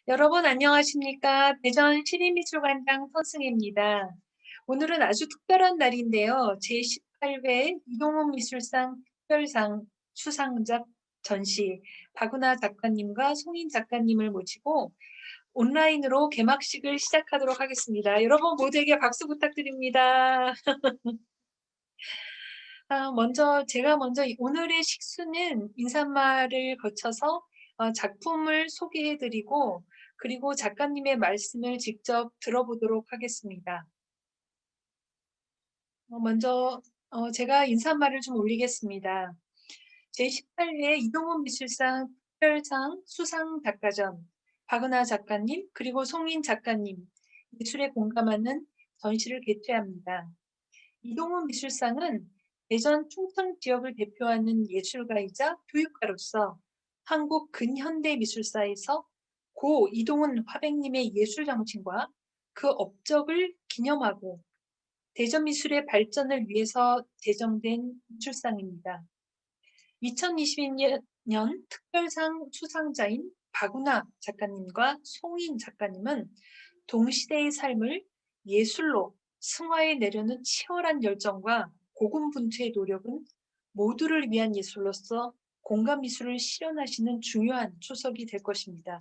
여러분 안녕하십니까? 대전 시립미술관장 손승혜입니다. 오늘은 아주 특별한 날인데요. 제18회 이동훈 미술상 특별상 수상작 전시 박은하 작가님과 송인 작가님을 모시고 온라인으로 개막식을 시작하도록 하겠습니다. 여러분 모두에게 박수 부탁드립니다. 제가 먼저 오늘의 식수는 인사말을 거쳐서 작품을 소개해드리고 그리고 작가님의 말씀을 직접 들어보도록 하겠습니다. 먼저 제가 인사말을 좀 올리겠습니다. 제18회 이동훈 미술상 특별상 수상 작가전 박은하 작가님 그리고 송인 작가님 미술에 공감하는 전시를 개최합니다. 이동훈 미술상은 대전 충청 지역을 대표하는 예술가이자 교육가로서 한국 근현대 미술사에서 고 이동훈 화백님의 예술 정신과 그 업적을 기념하고 대전 미술의 발전을 위해서 제정된 미술상입니다. 2022년 특별상 수상자인 박은하 작가님과 송인 작가님은 동시대의 삶을 예술로 승화해 내려는 치열한 열정과 고군분투의 노력은 모두를 위한 예술로서 공감 미술을 실현하시는 중요한 초석이 될 것입니다.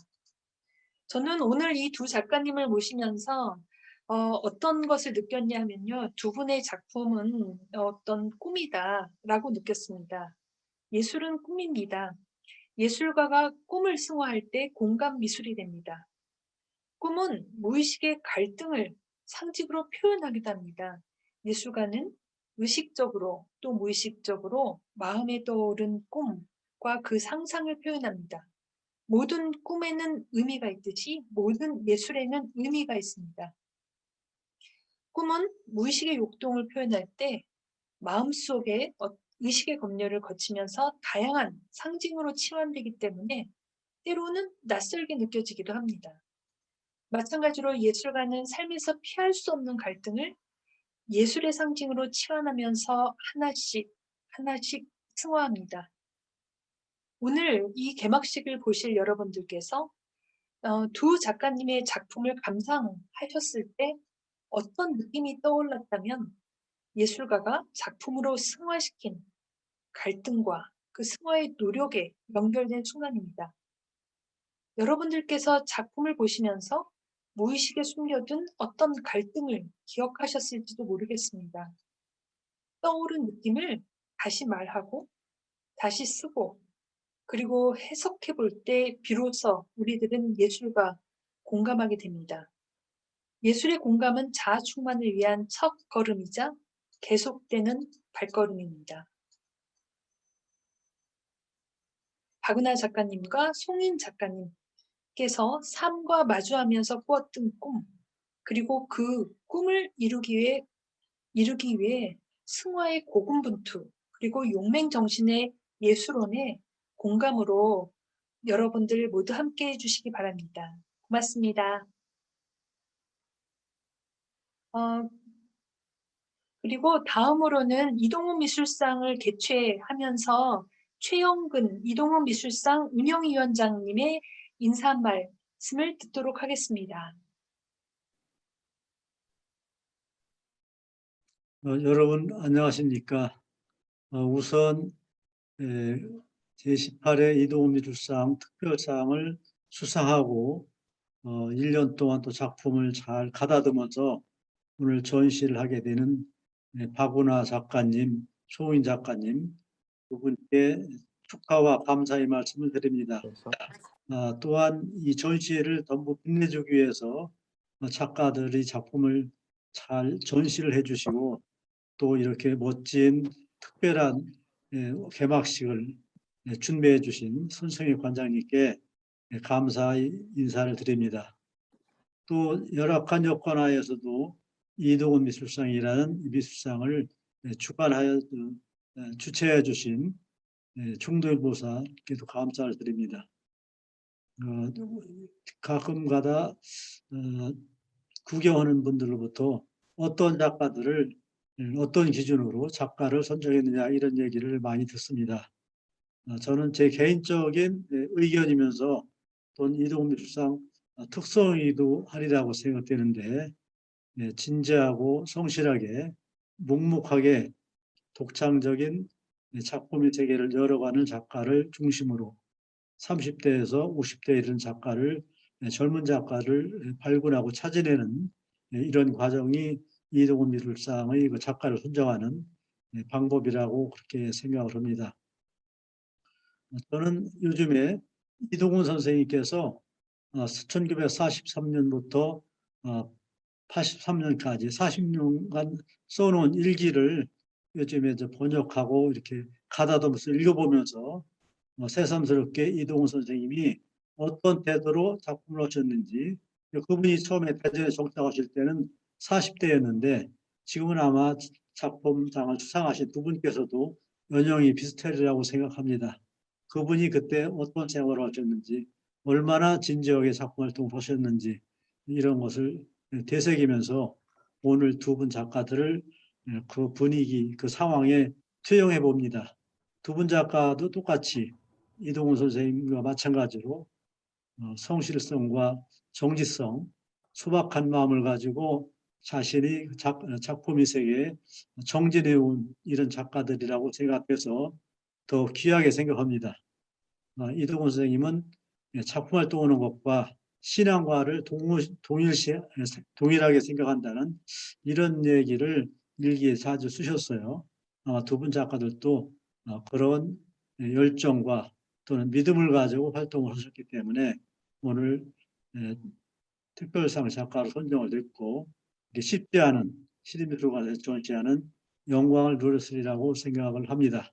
저는 오늘 이 두 작가님을 모시면서 어떤 것을 느꼈냐 하면요. 두 분의 작품은 어떤 꿈이다라고 느꼈습니다. 예술은 꿈입니다. 예술가가 꿈을 승화할 때 공감 미술이 됩니다. 꿈은 무의식의 갈등을 상징으로 표현하기도 합니다. 예술가는 의식적으로 또 무의식적으로 마음에 떠오른 꿈과 그 상상을 표현합니다. 모든 꿈에는 의미가 있듯이 모든 예술에는 의미가 있습니다. 꿈은 무의식의 욕동을 표현할 때 마음속에 의식의 검열을 거치면서 다양한 상징으로 치환되기 때문에 때로는 낯설게 느껴지기도 합니다. 마찬가지로 예술가는 삶에서 피할 수 없는 갈등을 예술의 상징으로 치환하면서 하나씩 하나씩 승화합니다. 오늘 이 개막식을 보실 여러분들께서 두 작가님의 작품을 감상하셨을 때 어떤 느낌이 떠올랐다면 예술가가 작품으로 승화시킨 갈등과 그 승화의 노력에 연결된 순간입니다. 여러분들께서 작품을 보시면서 무의식에 숨겨둔 어떤 갈등을 기억하셨을지도 모르겠습니다. 떠오른 느낌을 다시 말하고 다시 쓰고 그리고 해석해 볼 때 비로소 우리들은 예술과 공감하게 됩니다. 예술의 공감은 자아 충만을 위한 첫 걸음이자 계속되는 발걸음입니다. 박은하 작가님과 송인 작가님께서 삶과 마주하면서 꾸었던 꿈, 그리고 그 꿈을 이루기 위해 승화의 고군분투, 그리고 용맹 정신의 예술원의 공감으로 여러분들 모두 함께 해주시기 바랍니다. 고맙습니다. 그리고 다음으로는 이동훈 미술상을 개최하면서 최영근 이동훈 미술상 운영위원장님의 인사 말씀을 듣도록 하겠습니다. 여러분 안녕하십니까? 우선 제18회 이동훈 미술상 특별상을 수상하고 1년 동안 또 작품을 잘 가다듬어서 오늘 전시를 하게 되는 박은하 작가님, 송인 작가님 두 분께 축하와 감사의 말씀을 드립니다. 또한 이 전시를 전부 빛내주기 위해서 작가들이 작품을 잘 전시를 해주시고 또 이렇게 멋진 특별한 개막식을 준비해 주신 손승희 관장님께 감사의 인사를 드립니다. 또 열악한 여건 하에서도 이동훈 미술상이라는 미술상을 주관하여 주최해 주신 충돌보사께도 감사를 드립니다. 가끔가다 구경하는 분들로부터 어떤 작가들을 어떤 기준으로 작가를 선정했느냐 이런 얘기를 많이 듣습니다. 저는 제 개인적인 의견이면서 또 이동훈 미술상 특성이기도 하리라고 생각되는데 진지하고 성실하게 묵묵하게 독창적인 작품의 세계를 열어가는 작가를 중심으로 30대에서 50대에 이른 작가를 젊은 작가를 발굴하고 찾아내는 이런 과정이 이동훈 미술상의 그 작가를 선정하는 방법이라고 그렇게 생각을 합니다. 저는 요즘에 이동훈 선생님께서 1943년부터 83년까지 40년간 써놓은 일기를 요즘에 이제 번역하고 이렇게 가다듬어서 읽어보면서 새삼스럽게 이동훈 선생님이 어떤 태도로 작품을 하셨는지, 그분이 처음에 대전에 정착하실 때는 40대였는데 지금은 아마 작품상을 수상하신 두 분께서도 연령이 비슷하리라고 생각합니다. 그분이 그때 어떤 생활을 하셨는지, 얼마나 진지하게 작품 활동을 하셨는지 이런 것을 되새기면서 오늘 두 분 작가들을 그 분위기, 그 상황에 투영해 봅니다. 두 분 작가도 똑같이 이동훈 선생님과 마찬가지로 성실성과 정직성, 소박한 마음을 가지고 자신이 작품의 세계에 정진해온 이런 작가들이라고 생각해서 더 귀하게 생각합니다. 이동훈 선생님은 작품 활동하는 것과 신앙과를 동일하게 생각한다는 이런 얘기를 일기에 자주 쓰셨어요. 두 분 작가들도 그런 열정과 또는 믿음을 가지고 활동을 하셨기 때문에 오늘 특별상 작가로 선정을 됐고 쉽지 않은 시립미술관에서 존재하는 영광을 누렸으리라고 생각을 합니다.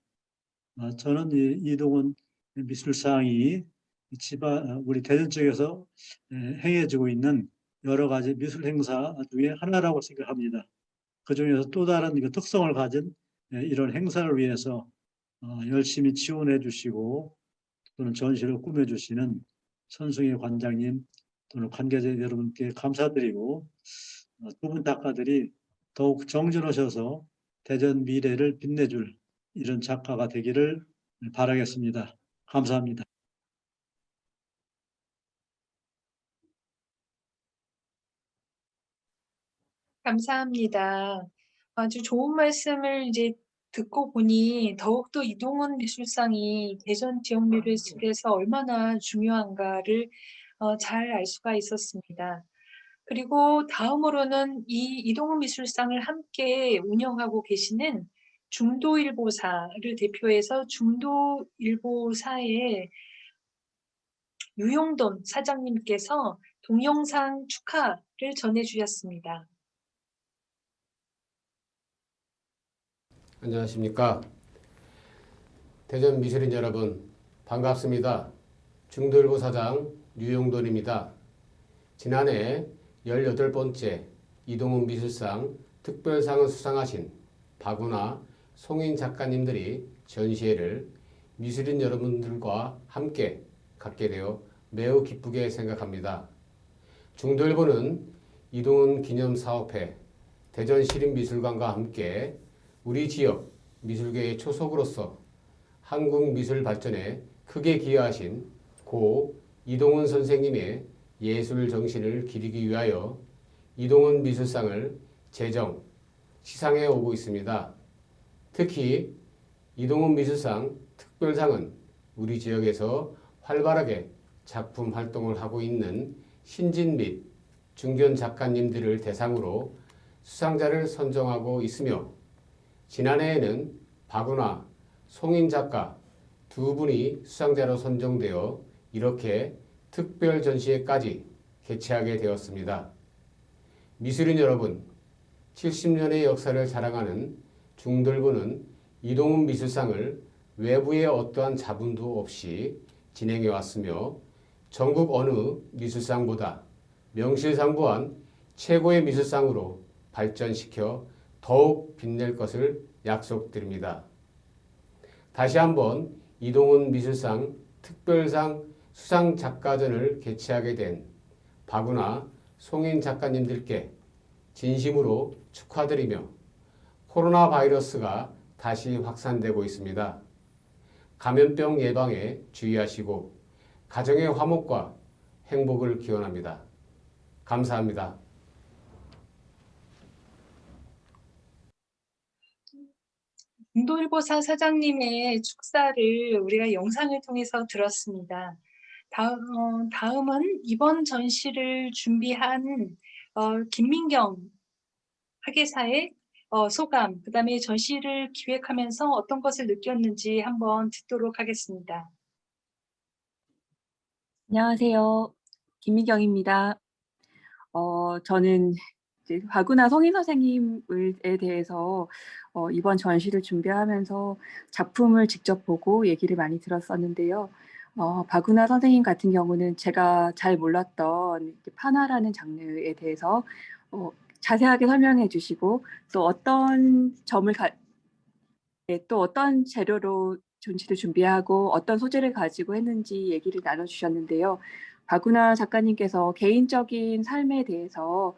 저는 이동훈 미술상이 우리 대전 쪽에서 행해지고 있는 여러 가지 미술 행사 중에 하나라고 생각합니다. 그 중에서 또 다른 그 특성을 가진 이런 행사를 위해서 열심히 지원해 주시고 또는 전시를 꾸며 주시는 선승희 관장님 또는 관계자 여러분께 감사드리고 두 분 작가들이 더욱 정진하셔서 대전 미래를 빛내줄 이런 작가가 되기를 바라겠습니다. 감사합니다. 감사합니다. 아주 좋은 말씀을 이제 듣고 보니 더욱더 이동훈 미술상이 대전 지역 미술에서 얼마나 중요한가를 잘 알 수가 있었습니다. 그리고 다음으로는 이 이동훈 미술상을 함께 운영하고 계시는 중도일보사를 대표해서 중도일보사의 유용돈 사장님께서 동영상 축하를 전해주셨습니다. 안녕하십니까. 대전 미술인 여러분 반갑습니다. 중도일보 사장 유용돈입니다. 지난해 18번째 이동훈 미술상 특별상을 수상하신 박운하, 송인 작가님들이 전시회를 미술인 여러분들과 함께 갖게 되어 매우 기쁘게 생각합니다. 중도일보는 이동훈 기념사업회 대전시립미술관과 함께 우리 지역 미술계의 초석으로서 한국 미술 발전에 크게 기여하신 고 이동훈 선생님의 예술 정신을 기리기 위하여 이동훈 미술상을 제정, 시상해 오고 있습니다. 특히 이동훈 미술상 특별상은 우리 지역에서 활발하게 작품 활동을 하고 있는 신진 및 중견 작가님들을 대상으로 수상자를 선정하고 있으며 지난해에는 박운하, 송인 작가 두 분이 수상자로 선정되어 이렇게 특별 전시회까지 개최하게 되었습니다. 미술인 여러분, 70년의 역사를 자랑하는 중도일보는 이동훈 미술상을 외부의 어떠한 자본도 없이 진행해 왔으며 전국 어느 미술상보다 명실상부한 최고의 미술상으로 발전시켜 더욱 빛낼 것을 약속드립니다. 다시 한번 이동훈 미술상 특별상 수상 작가전을 개최하게 된 박운하, 송인 작가님들께 진심으로 축하드리며 코로나 바이러스가 다시 확산되고 있습니다. 감염병 예방에 주의하시고 가정의 화목과 행복을 기원합니다. 감사합니다. 중도일보사 사장님의 축사를 우리가 영상을 통해서 들었습니다. 다음은 이번 전시를 준비한 김민경 학예사의 소감, 그다음에 전시를 기획하면서 어떤 것을 느꼈는지 한번 듣도록 하겠습니다. 안녕하세요. 김미경입니다. 저는 이제 박은하 성인 선생님에 대해서 이번 전시를 준비하면서 작품을 직접 보고 얘기를 많이 들었었는데요. 박은하 선생님 같은 경우는 제가 잘 몰랐던 판화라는 장르에 대해서 자세하게 설명해 주시고 또 어떤 또 어떤 재료로 전시를 준비하고 어떤 소재를 가지고 했는지 얘기를 나눠주셨는데요. 박은하 작가님께서 개인적인 삶에 대해서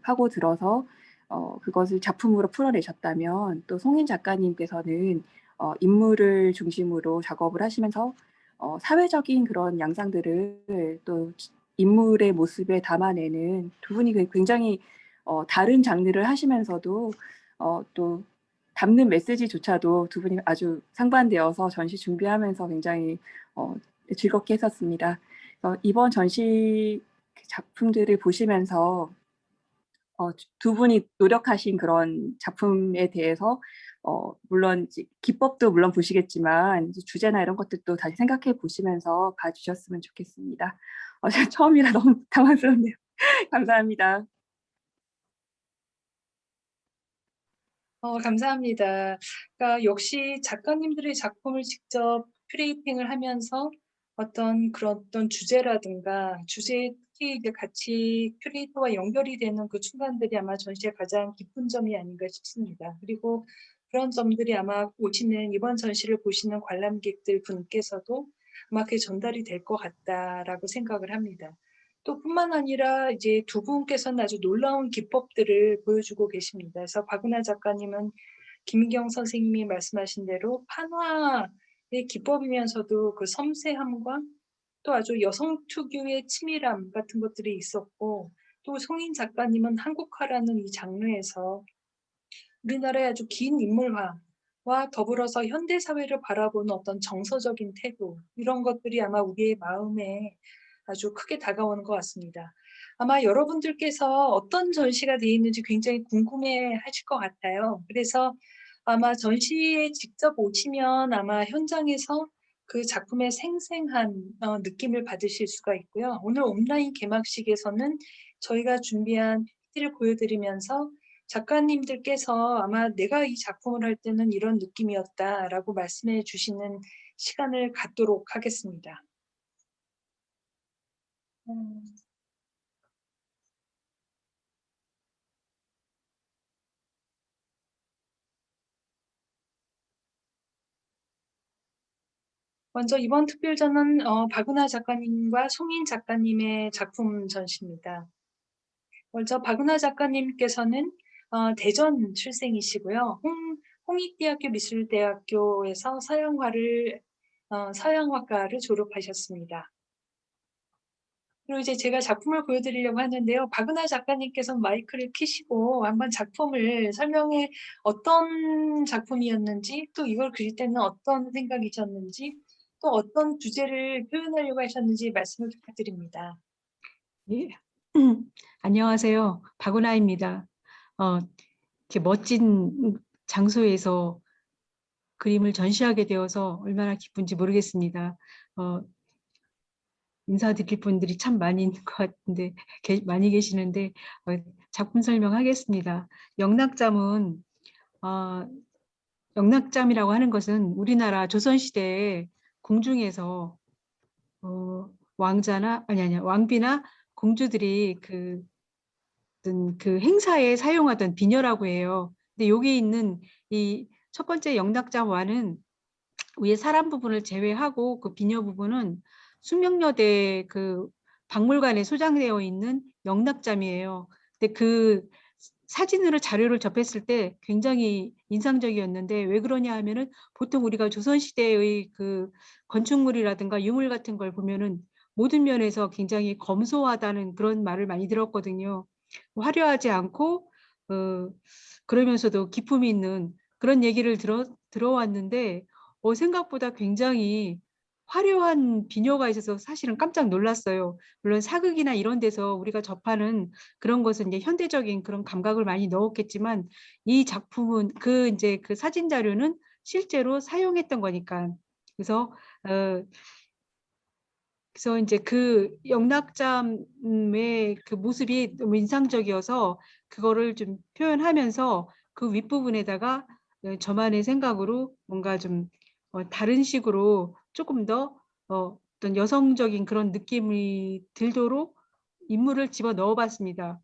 파고들어서 그것을 작품으로 풀어내셨다면 또 송인 작가님께서는 인물을 중심으로 작업을 하시면서 사회적인 그런 양상들을 또 인물의 모습에 담아내는 두 분이 굉장히 다른 장르를 하시면서도 또 담는 메시지조차도 두 분이 아주 상반되어서 전시 준비하면서 굉장히 즐겁게 했었습니다. 이번 전시 작품들을 보시면서 두 분이 노력하신 그런 작품에 대해서 물론 기법도 물론 보시겠지만 주제나 이런 것들도 다시 생각해 보시면서 봐주셨으면 좋겠습니다. 제가 처음이라 너무 당황스럽네요. 감사합니다. 감사합니다. 그러니까 역시 작가님들의 작품을 직접 큐레이팅을 하면서 어떤 주제라든가 주제에 특히 이제 같이 큐레이터와 연결이 되는 그 순간들이 아마 전시의 가장 기쁜 점이 아닌가 싶습니다. 그리고 그런 점들이 아마 이번 전시를 보시는 관람객들 분께서도 아마 그게 전달이 될 것 같다라고 생각을 합니다. 또 뿐만 아니라 이제 두 분께서는 아주 놀라운 기법들을 보여주고 계십니다. 그래서 박은하 작가님은 김민경 선생님이 말씀하신 대로 판화의 기법이면서도 그 섬세함과 또 아주 여성 특유의 치밀함 같은 것들이 있었고, 또 송인 작가님은 한국화라는 이 장르에서 우리나라의 아주 긴 인물화와 더불어서 현대 사회를 바라보는 어떤 정서적인 태도, 이런 것들이 아마 우리의 마음에 아주 크게 다가오는 것 같습니다. 아마 여러분들께서 어떤 전시가 되어 있는지 굉장히 궁금해 하실 것 같아요. 그래서 아마 전시에 직접 오시면 아마 현장에서 그 작품의 생생한 느낌을 받으실 수가 있고요. 오늘 온라인 개막식에서는 저희가 준비한 PPT를 보여드리면서 작가님들께서 아마 내가 이 작품을 할 때는 이런 느낌이었다라고 말씀해 주시는 시간을 갖도록 하겠습니다. 먼저 이번 특별전은 박은하 작가님과 송인 작가님의 작품 전시입니다. 먼저 박은하 작가님께서는 대전 출생이시고요. 홍익대학교 미술대학교에서 서양화과를 졸업하셨습니다. 그리고 이제 제가 작품을 보여드리려고 하는데요. 박은하 작가님께서 마이크를 켜시고 한번 작품을 설명해 어떤 작품이었는지, 또 이걸 그릴 때는 어떤 생각이셨는지, 또 어떤 주제를 표현하려고 하셨는지 말씀을 부탁드립니다. 예. 안녕하세요. 박은하입니다. 이렇게 멋진 장소에서 그림을 전시하게 되어서 얼마나 기쁜지 모르겠습니다. 인사드릴 분들이 참 많이 있는 것 같은데, 많이 계시는데, 작품 설명하겠습니다. 영락잠은, 영락잠이라고 하는 것은 우리나라 조선시대에 궁중에서 왕비나 공주들이 그 행사에 사용하던 비녀라고 해요. 근데 여기 있는 이 첫 번째 영락잠와는 위에 사람 부분을 제외하고 그 비녀 부분은 숙명여대 그 박물관에 소장되어 있는 영락잠이에요. 근데 그 사진으로 자료를 접했을 때 굉장히 인상적이었는데 왜 그러냐 하면은 보통 우리가 조선시대의 그 건축물이라든가 유물 같은 걸 보면은 모든 면에서 굉장히 검소하다는 그런 말을 많이 들었거든요. 화려하지 않고 그러면서도 기품이 있는 그런 얘기를 들어왔는데 생각보다 굉장히 화려한 비녀가 있어서 사실은 깜짝 놀랐어요. 물론 사극이나 이런 데서 우리가 접하는 그런 것은 이제 현대적인 그런 감각을 많이 넣었겠지만 이 작품은 이제 그 사진 자료는 실제로 사용했던 거니까. 그래서 이제 그 영락잠의 그 모습이 너무 인상적이어서 그거를 좀 표현하면서 그 윗부분에다가 저만의 생각으로 뭔가 좀 다른 식으로 조금 더 어떤 여성적인 그런 느낌이 들도록 인물을 집어 넣어봤습니다.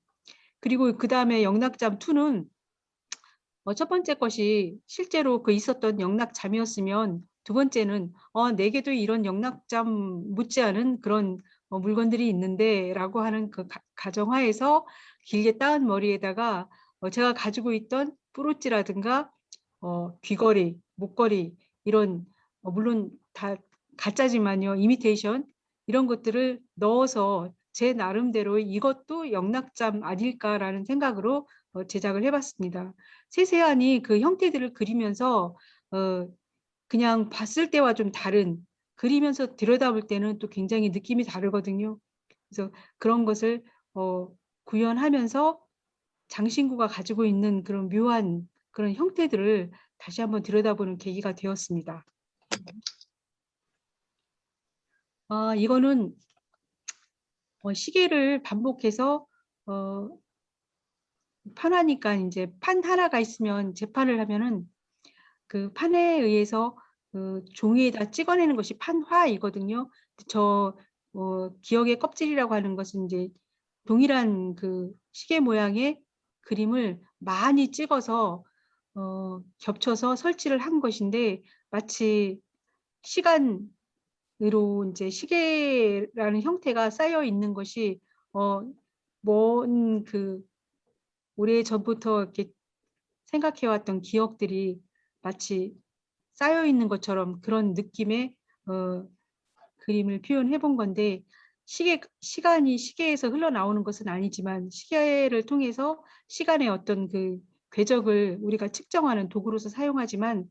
그리고 그 다음에 영락잠 2는 첫 번째 것이 실제로 그 있었던 영락잠이었으면 두 번째는 내게도 이런 영락잠 못지않은 그런 물건들이 있는데 라고 하는 그 가정하에서 길게 따은 머리에다가 제가 가지고 있던 뿌로찌라든가 귀걸이, 목걸이 이런 물론 다 가짜지만요. 이미테이션 이런 것들을 넣어서 제 나름대로 이것도 영락잠 아닐까라는 생각으로 제작을 해봤습니다. 세세하니 그 형태들을 그리면서 그냥 봤을 때와 좀 다른 그리면서 들여다볼 때는 또 굉장히 느낌이 다르거든요. 그래서 그런 것을 구현하면서 장신구가 가지고 있는 그런 묘한 그런 형태들을 다시 한번 들여다보는 계기가 되었습니다. 이거는 시계를 반복해서 판하니까 이제 판 하나가 있으면 재판을 하면은 그 판에 의해서 그 종이에다 찍어내는 것이 판화이거든요. 저 기억의 껍질이라고 하는 것은 이제 동일한 그 시계 모양의 그림을 많이 찍어서 겹쳐서 설치를 한 것인데 마치 시간으로 이제 시계라는 형태가 쌓여 있는 것이 먼 그 오래 전부터 이렇게 생각해왔던 기억들이 마치 쌓여 있는 것처럼 그런 느낌의 그림을 표현해 본 건데 시간이 시계에서 흘러나오는 것은 아니지만 시계를 통해서 시간의 어떤 그 궤적을 우리가 측정하는 도구로서 사용하지만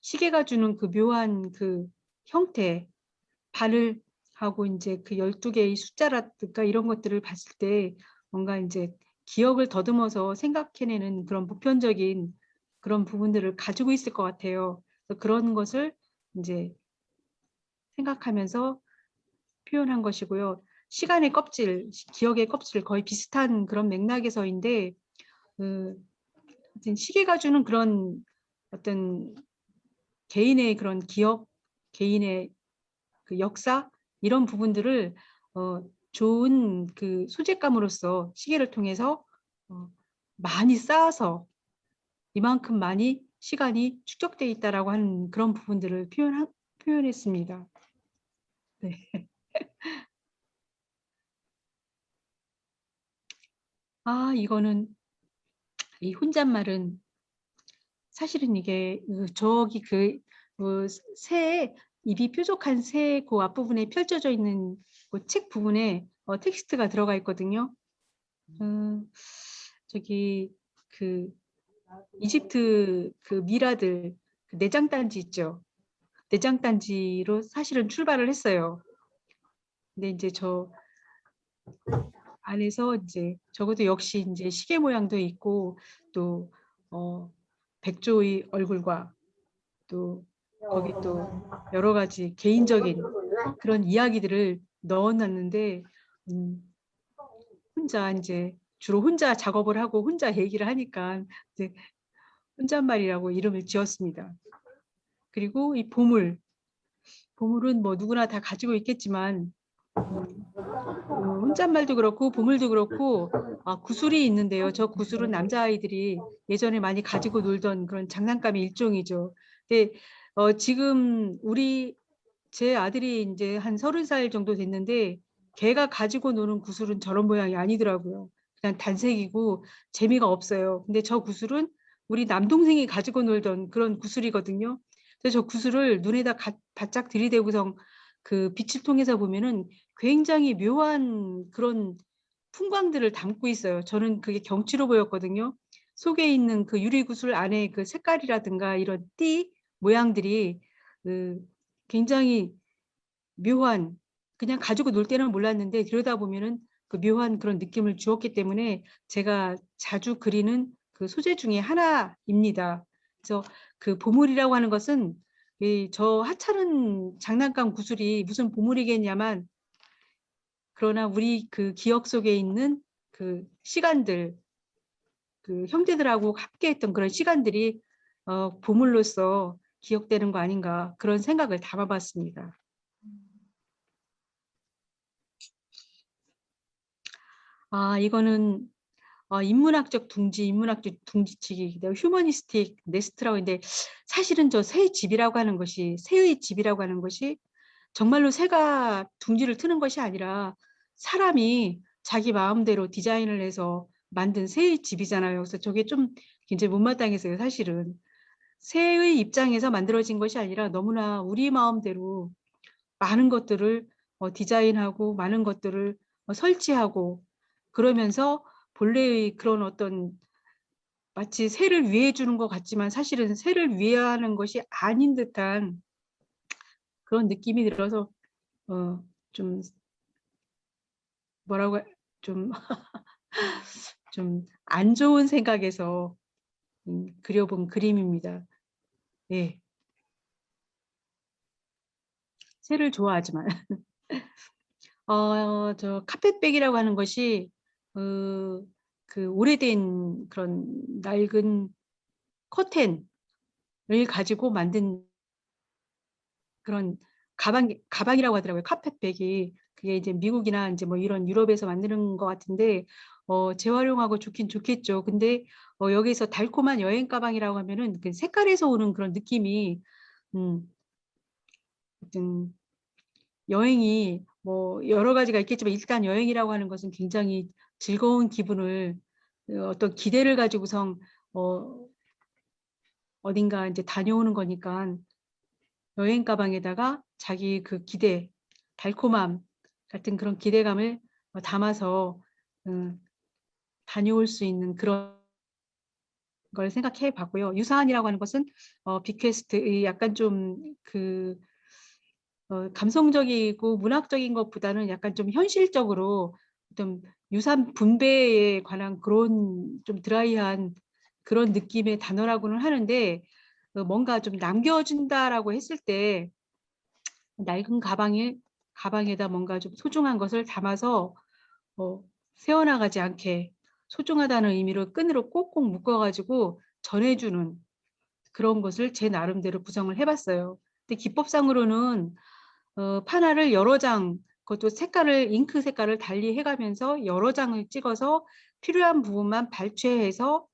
시계가 주는 그 묘한 그 형태, 바늘 하고 이제 그 12개의 숫자라든가 이런 것들을 봤을 때 뭔가 이제 기억을 더듬어서 생각해내는 그런 보편적인 그런 부분들을 가지고 있을 것 같아요. 그래서 그런 것을 이제 생각하면서 표현한 것이고요. 시간의 껍질, 기억의 껍질 거의 비슷한 그런 맥락에서인데 시계가 주는 그런 어떤 개인의 그런 기억, 개인의 그 역사 이런 부분들을 좋은 그 소재감으로서 시계를 통해서 많이 쌓아서 이만큼 많이 시간이 축적돼 있다라고 하는 그런 부분들을 표현했습니다. 네. 이거는 이 혼잣말은 사실은 이게 저기 새에 입이 뾰족한 새 그 앞부분에 펼쳐져 있는 그 책 부분에 텍스트가 들어가 있거든요. 저기 그 이집트 그 미라들 그 내장단지 있죠. 내장단지로 사실은 출발을 했어요. 근데 이제 저 안에서 이제 적어도 역시 이제 시계 모양도 있고 또 백조의 얼굴과 또 거기 또 여러 가지 개인적인 그런 이야기들을 넣어놨는데 혼자 이제 주로 혼자 작업을 하고 혼자 얘기를 하니까 이제 혼잣말이라고 이름을 지었습니다. 그리고 이 보물은 뭐 누구나 다 가지고 있겠지만 혼잣말도 그렇고 보물도 그렇고 구슬이 있는데요. 저 구슬은 남자아이들이 예전에 많이 가지고 놀던 그런 장난감의 일종이죠. 근데 지금 제 아들이 이제 한 30살 정도 됐는데 걔가 가지고 노는 구슬은 저런 모양이 아니더라고요. 그냥 단색이고 재미가 없어요. 근데 저 구슬은 우리 남동생이 가지고 놀던 그런 구슬이거든요. 그래서 저 구슬을 눈에다 바짝 들이대고서 그 빛을 통해서 보면은 굉장히 묘한 그런 풍광들을 담고 있어요. 저는 그게 경치로 보였거든요. 속에 있는 그 유리구슬 안에 그 색깔이라든가 이런 띠 모양들이 그 굉장히 묘한, 그냥 가지고 놀 때는 몰랐는데 들여다보면은 그 묘한 그런 느낌을 주었기 때문에 제가 자주 그리는 그 소재 중에 하나입니다. 그래서 그 보물이라고 하는 것은 저 하찮은 장난감 구슬이 무슨 보물이겠냐만, 그러나 우리 그 기억 속에 있는 그 시간들, 그 형제들하고 함께 했던 그런 시간들이 보물로서 기억되는 거 아닌가, 그런 생각을 담아봤습니다. 이거는 인문학적 둥지, 인문학적 둥지치기, 휴머니스틱 네스트라고 했는데, 사실은 저 새의 집이라고 하는 것이, 새의 집이라고 하는 것이 정말로 새가 둥지를 트는 것이 아니라 사람이 자기 마음대로 디자인을 해서 만든 새의 집이잖아요. 그래서 저게 좀 굉장히 못마땅해서요. 사실은 새의 입장에서 만들어진 것이 아니라 너무나 우리 마음대로 많은 것들을 디자인하고 많은 것들을 설치하고, 그러면서 본래의 그런 어떤 마치 새를 위해 주는 것 같지만 사실은 새를 위하는 것이 아닌 듯한 그런 느낌이 들어서 좀 뭐라고 좀 좀 안 좋은 생각에서 그려본 그림입니다. 네. 새를 좋아하지만 저 카펫백이라고 하는 것이 그 오래된 그런 낡은 커튼을 가지고 만든 그런 가방이라고 하더라고요. 카펫백이. 그게 이제 미국이나 이제 뭐 이런 유럽에서 만드는 것 같은데 재활용하고 좋긴 좋겠죠. 근데 여기서 달콤한 여행 가방이라고 하면은 그 색깔에서 오는 그런 느낌이 어떤 여행이 뭐 여러 가지가 있겠지만, 일단 여행이라고 하는 것은 굉장히 즐거운 기분을, 어떤 기대를 가지고선 어딘가 이제 다녀오는 거니까, 여행 가방에다가 자기 그 기대, 달콤함 같은 그런 기대감을 담아서 다녀올 수 있는 그런 걸 생각해 봤고요. 유사한이라고 하는 것은 비퀘스트, 약간 좀 그 감성적이고 문학적인 것보다는 약간 좀 현실적으로 어떤 유산 분배에 관한 그런 좀 드라이한 그런 느낌의 단어라고는 하는데, 뭔가 좀 남겨준다라고 했을 때 낡은 가방에다 뭔가 좀 소중한 것을 담아서 새어나가지 않게 소중하다는 의미로 끈으로 꼭꼭 묶어가지고 전해주는 그런 것을 제 나름대로 구성을 해봤어요. 근데 기법상으로는 파나를 여러 장, 그것도 색깔을, 잉크 색깔을 달리 해가면서 여러 장을 찍어서 필요한 부분만 발췌해서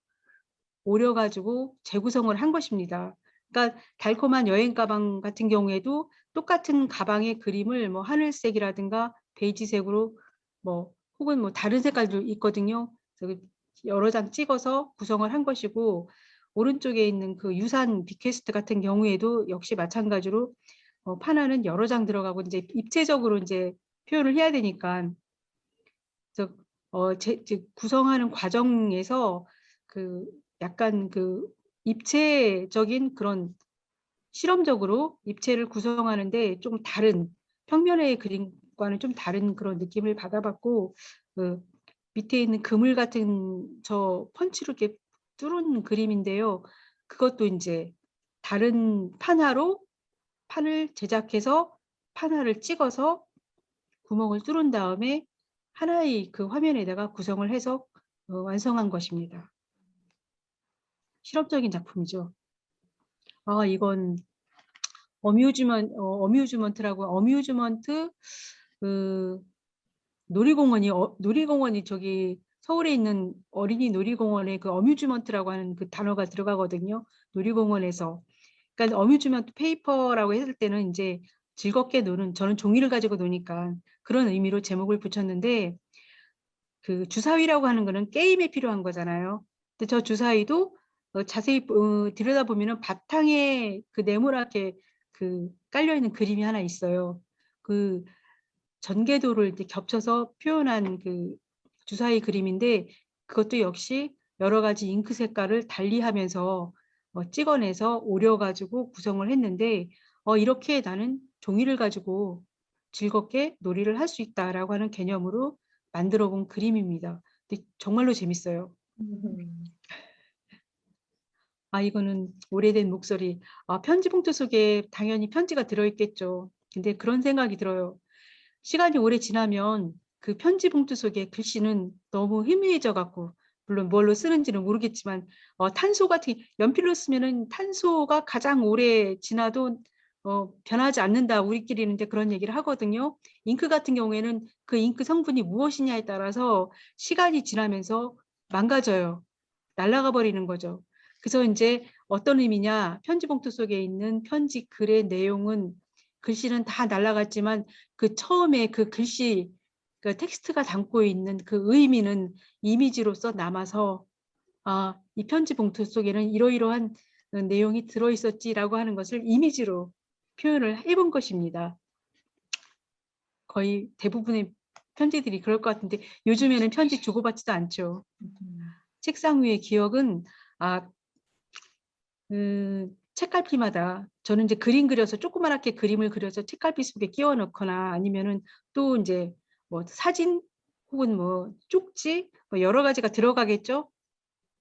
오려가지고 재구성을 한 것입니다. 그러니까 달콤한 여행 가방 같은 경우에도 똑같은 가방의 그림을 뭐 하늘색이라든가 베이지색으로 뭐 혹은 뭐 다른 색깔도 있거든요. 그래서 여러 장 찍어서 구성을 한 것이고, 오른쪽에 있는 그 유산 비퀘스트 같은 경우에도 역시 마찬가지로 파나는 여러 장 들어가고 이제 입체적으로 이제 표현을 해야 되니까, 그래서 구성하는 과정에서 그 약간 그 입체적인 그런 실험적으로 입체를 구성하는데 좀 다른, 평면의 그림과는 좀 다른 그런 느낌을 받아봤고, 그 밑에 있는 그물 같은 저 펀치로 이렇게 뚫은 그림인데요. 그것도 이제 다른 판화로 판을 제작해서 판화를 찍어서 구멍을 뚫은 다음에 하나의 그 화면에다가 구성을 해서 완성한 것입니다. 실험적인 작품이죠. 이건 어뮤즈먼트라고, 어뮤즈먼트 그 놀이공원이 저기 서울에 있는 어린이 놀이공원에 그 어뮤즈먼트라고 하는 그 단어가 들어가거든요. 놀이공원에서. 그러니까 어뮤즈먼트 페이퍼라고 했을 때는 이제 즐겁게 노는, 저는 종이를 가지고 노니까 그런 의미로 제목을 붙였는데, 그 주사위라고 하는 거는 게임에 필요한 거잖아요. 근데 저 주사위도 자세히 들여다보면 바탕에 그 네모나게 그 깔려 있는 그림이 하나 있어요. 그 전개도를 이제 겹쳐서 표현한 그 주사위 그림인데 그것도 역시 여러 가지 잉크 색깔을 달리하면서 찍어내서 오려가지고 구성을 했는데 이렇게 나는 종이를 가지고 즐겁게 놀이를 할 수 있다라고 하는 개념으로 만들어 본 그림입니다. 근데 정말로 재밌어요. 이거는 오래된 목소리. 편지 봉투 속에 당연히 편지가 들어있겠죠. 근데 그런 생각이 들어요. 시간이 오래 지나면 그 편지 봉투 속에 글씨는 너무 희미해져 갖고, 물론 뭘로 쓰는지는 모르겠지만 탄소 같은 연필로 쓰면은 탄소가 가장 오래 지나도 변하지 않는다. 우리끼리는 이제 그런 얘기를 하거든요. 잉크 같은 경우에는 그 잉크 성분이 무엇이냐에 따라서 시간이 지나면서 망가져요. 날아가 버리는 거죠. 그래서 이제 어떤 의미냐, 편지 봉투 속에 있는 편지 글의 내용은 글씨는 다 날아갔지만 그 처음에 그 글씨, 그 텍스트가 담고 있는 그 의미는 이미지로서 남아서 이 편지 봉투 속에는 이러이러한 내용이 들어있었지라고 하는 것을 이미지로 표현을 해본 것입니다. 거의 대부분의 편지들이 그럴 것 같은데 요즘에는 편지 주고받지도 않죠. 책상 위의 기억은 책갈피마다 저는 이제 그림 그려서 조그맣게 그림을 그려서 책갈피 속에 끼워 넣거나 아니면은 또 이제 뭐 사진 혹은 뭐 쪽지 뭐 여러 가지가 들어가겠죠.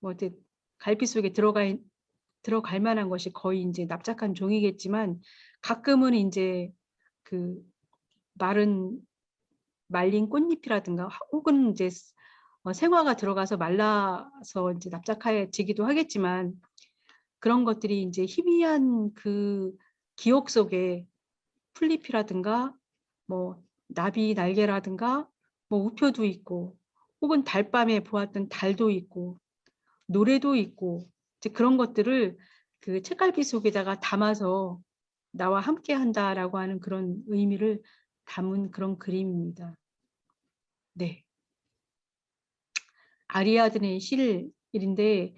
뭐 이제 갈피 속에 들어갈 만한 것이 거의 이제 납작한 종이겠지만 가끔은 이제 그 말린 꽃잎이라든가 혹은 이제 생화가 들어가서 말라서 이제 납작해지기도 하겠지만 그런 것들이 이제 희미한 그 기억 속에 풀잎이라든가 뭐 나비 날개라든가 뭐 우표도 있고 혹은 달밤에 보았던 달도 있고 노래도 있고 이제 그런 것들을 그 책갈피 속에다가 담아서 나와 함께 한다라고 하는 그런 의미를 담은 그런 그림입니다. 네. 아리아드네의 실인데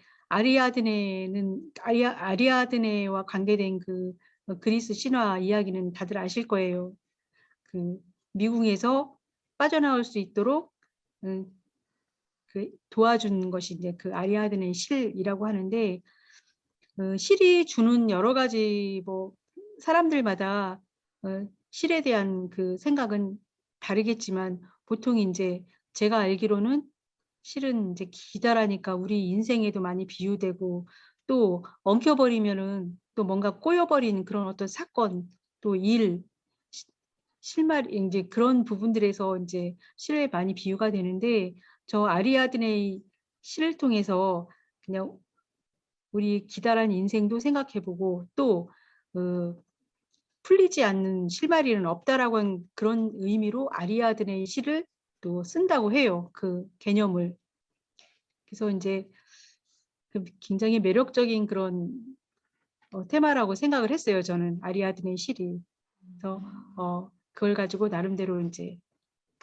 아리아드네와 관계된 그 그리스 신화 이야기는 다들 아실 거예요. 그 미궁에서 빠져나올 수 있도록 그 도와준 것이 이제 그 아리아드네의 실이라고 하는데 실이 주는 여러 가지 뭐 사람들마다 실에 대한 그 생각은 다르겠지만 보통 이제 제가 알기로는 실은 이제 기다라니까 우리 인생에도 많이 비유되고 또 엉켜버리면은 또 뭔가 꼬여버린 그런 어떤 사건 또 일, 실말 이제 그런 부분들에서 이제 실에 많이 비유가 되는데 저 아리아드네의 시를 통해서 그냥 우리 기다란 인생도 생각해보고 또 풀리지 않는 실마리는 없다라고 하는 그런 의미로 아리아드네의 시를 또 쓴다고 해요. 그 개념을. 그래서 이제 굉장히 매력적인 그런 테마라고 생각을 했어요. 저는 아리아드네 실이. 그래서 그걸 가지고 나름대로 이제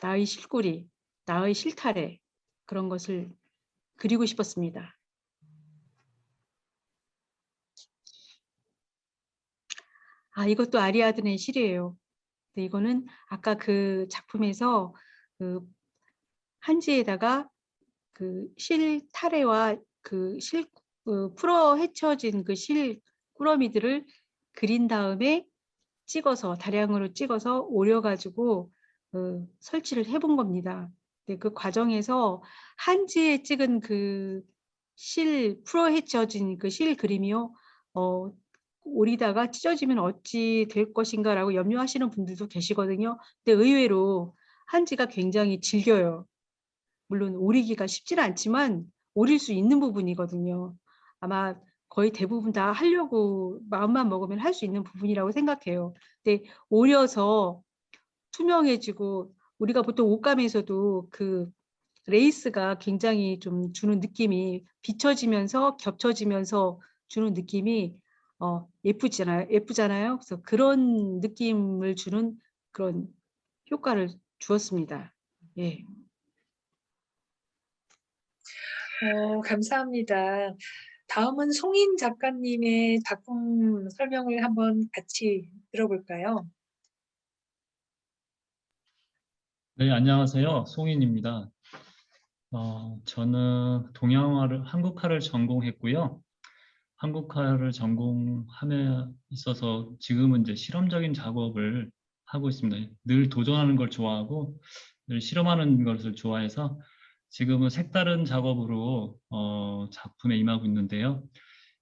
나의 실구리, 나의 실타래 그런 것을 그리고 싶었습니다. 이것도 아리아드네 실이에요. 근데 이거는 아까 그 작품에서 그 한지에다가 그 실타래와 풀어 헤쳐진 그 실 꾸러미들을 그린 다음에 다량으로 찍어서 오려가지고 설치를 해본 겁니다. 근데 그 과정에서 한지에 찍은 그 풀어 헤쳐진 그 실 그림이요. 오리다가 찢어지면 어찌 될 것인가라고 염려하시는 분들도 계시거든요. 근데 의외로 한지가 굉장히 질겨요. 물론 오리기가 쉽지는 않지만 오릴 수 있는 부분이거든요. 아마 거의 대부분 다 하려고 마음만 먹으면 할 수 있는 부분이라고 생각해요. 근데 오려서 투명해지고 우리가 보통 옷감에서도 그 레이스가 굉장히 좀 주는 느낌이 비춰지면서 겹쳐지면서 주는 느낌이 예쁘잖아요. 그래서 그런 느낌을 주는 그런 효과를 주었습니다. 예. 감사합니다. 다음은 송인 작가님의 작품 설명을 한번 같이 들어볼까요? 네, 안녕하세요. 송인입니다. 저는 한국화를 전공했고요. 한국화를 전공함에 있어서 지금은 이제 실험적인 작업을 하고 있습니다. 늘 도전하는 걸 좋아하고 늘 실험하는 것을 좋아해서 지금은 색다른 작업으로 작품에 임하고 있는데요.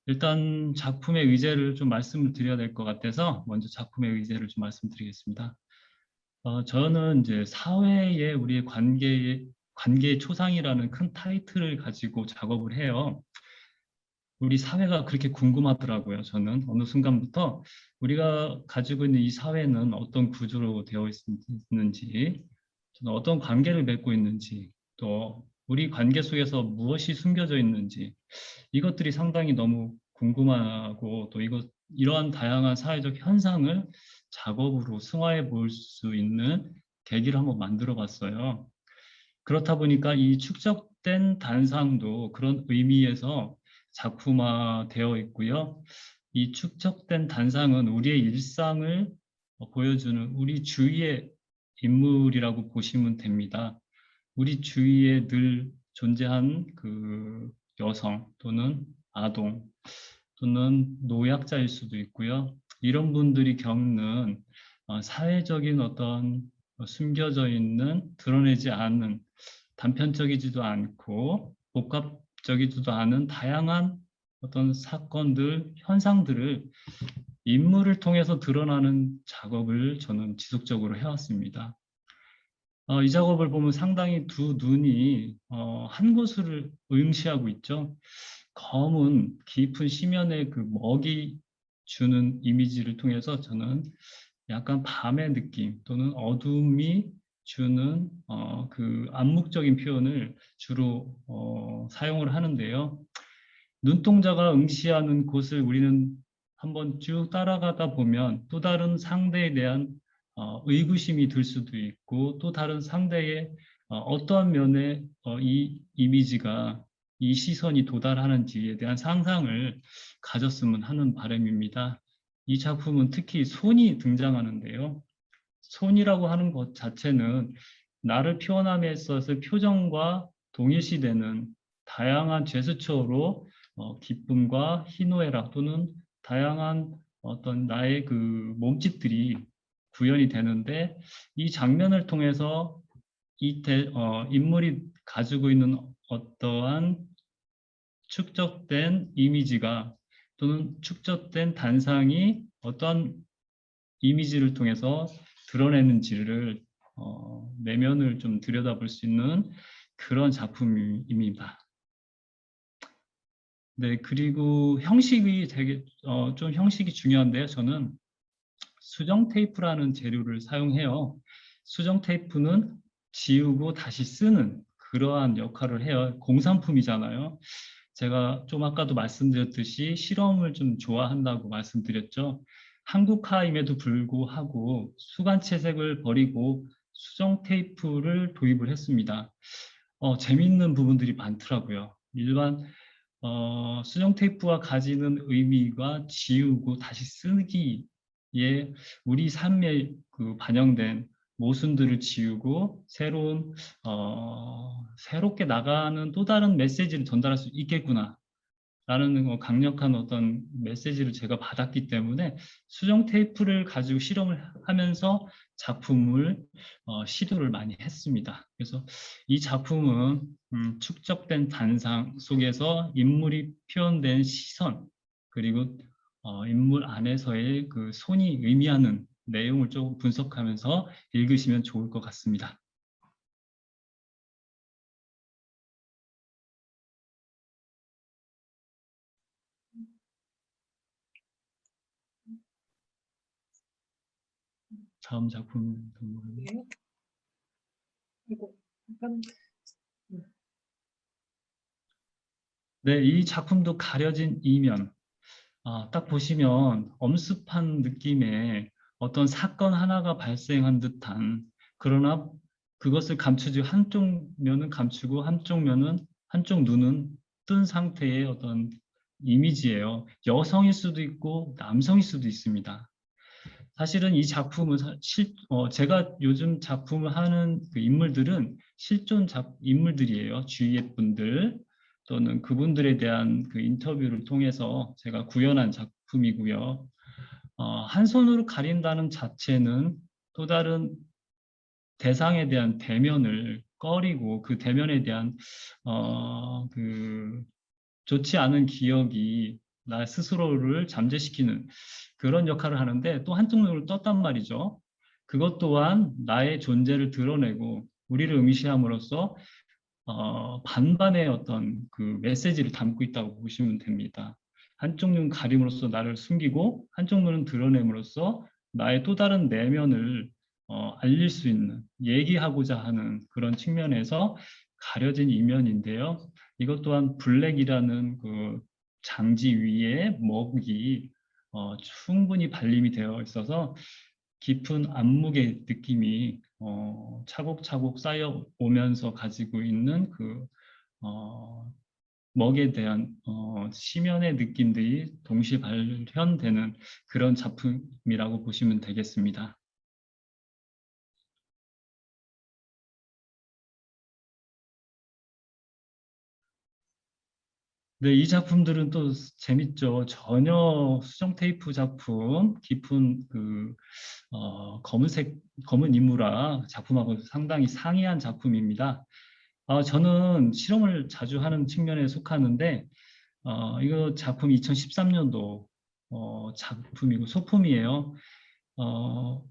일단 작품의 의제를 좀 말씀을 드려야 될 것 같아서 먼저 작품의 의제를 좀 말씀드리겠습니다. 저는 이제 사회의 우리의 관계의 초상이라는 큰 타이틀을 가지고 작업을 해요. 우리 사회가 그렇게 궁금하더라고요. 저는 어느 순간부터 우리가 가지고 있는 이 사회는 어떤 구조로 되어 있는지, 저는 어떤 관계를 맺고 있는지, 또 우리 관계 속에서 무엇이 숨겨져 있는지, 이것들이 상당히 너무 궁금하고 또 이러한 다양한 사회적 현상을 작업으로 승화해 볼 수 있는 계기를 한번 만들어 봤어요. 그렇다 보니까 이 축적된 단상도 그런 의미에서 작품화되어 있고요. 이 축적된 단상은 우리의 일상을 보여주는 우리 주위의 인물이라고 보시면 됩니다. 우리 주위에 늘 존재한 그 여성 또는 아동 또는 노약자일 수도 있고요. 이런 분들이 겪는 사회적인 어떤 숨겨져 있는 드러내지 않는 단편적이지도 않고 복합적이지도 않은 다양한 어떤 사건들, 현상들을 인물을 통해서 드러나는 작업을 저는 지속적으로 해왔습니다. 이 작업을 보면 상당히 두 눈이 한 곳을 응시하고 있죠. 검은 깊은 심연의 그 먹이 주는 이미지를 통해서 저는 약간 밤의 느낌 또는 어둠이 주는 그 암묵적인 표현을 주로 사용을 하는데요. 눈동자가 응시하는 곳을 우리는 한번 쭉 따라가다 보면 또 다른 상대에 대한 의구심이 들 수도 있고 또 다른 상대의 어떠한 면에 이 이미지가 이 시선이 도달하는지에 대한 상상을 가졌으면 하는 바람입니다. 이 작품은 특히 손이 등장하는데요. 손이라고 하는 것 자체는 나를 표현함에 있어서 표정과 동일시되는 다양한 제스처로 기쁨과 희노애락 또는 다양한 어떤 나의 그 몸짓들이 구현이 되는데 이 장면을 통해서 인물이 가지고 있는 어떠한 축적된 이미지가 또는 축적된 단상이 어떠한 이미지를 통해서 드러내는지를 내면을 좀 들여다볼 수 있는 그런 작품입니다. 네, 그리고 형식이 되게 좀 형식이 중요한데요. 저는 수정 테이프라는 재료를 사용해요. 수정 테이프는 지우고 다시 쓰는 그러한 역할을 해요. 공산품이잖아요. 제가 좀 아까도 말씀드렸듯이 실험을 좀 좋아한다고 말씀드렸죠. 한국화임에도 불구하고 수간 채색을 버리고 수정 테이프를 도입을 했습니다. 재미있는 부분들이 많더라고요. 일반 수정 테이프가 가지는 의미가 지우고 다시 쓰기에 우리 삶에 그 반영된 모순들을 지우고 새롭게 나가는 또 다른 메시지를 전달할 수 있겠구나 라는 강력한 어떤 메시지를 제가 받았기 때문에 수정 테이프를 가지고 실험을 하면서 작품을 시도를 많이 했습니다. 그래서 이 작품은 축적된 단상 속에서 인물이 표현된 시선 그리고 인물 안에서의 그 손이 의미하는 내용을 조금 분석하면서 읽으시면 좋을 것 같습니다. 다음 작품. 네. 이거 약간 네, 이 작품도 가려진 이면. 딱 보시면 엄습한 느낌의 어떤 사건 하나가 발생한 듯한 그러나 그것을 감추지 한쪽 면은 감추고 한쪽 눈은 뜬 상태의 어떤 이미지예요. 여성일 수도 있고 남성일 수도 있습니다. 사실은 이 작품은 제가 요즘 작품을 하는 그 인물들은 실존 인물들이에요. 주위의 분들 또는 그분들에 대한 그 인터뷰를 통해서 제가 구현한 작품이고요. 한 손으로 가린다는 자체는 또 다른 대상에 대한 대면을 꺼리고 그 대면에 대한 그 좋지 않은 기억이 나 스스로를 잠재시키는 그런 역할을 하는데 또 한쪽 눈으로 떴단 말이죠. 그것 또한 나의 존재를 드러내고 우리를 응시함으로써 반반의 어떤 그 메시지를 담고 있다고 보시면 됩니다. 한쪽 눈 가림으로써 나를 숨기고 한쪽 눈은 드러냄으로써 나의 또 다른 내면을 알릴 수 있는, 얘기하고자 하는 그런 측면에서 가려진 이면인데요. 이것 또한 블랙이라는 그 장지 위에 먹이 충분히 발림이 되어 있어서 깊은 안목의 느낌이 차곡차곡 쌓여 오면서 가지고 있는 그 먹에 대한 심연의 느낌들이 동시에 발현되는 그런 작품이라고 보시면 되겠습니다. 네, 이 작품들은 또 재밌죠. 전혀 수정 테이프 작품, 깊은 그 검은 인물화 작품하고 상당히 상이한 작품입니다. 저는 실험을 자주 하는 측면에 속하는데 이거 작품 2013년도 작품이고 소품이에요.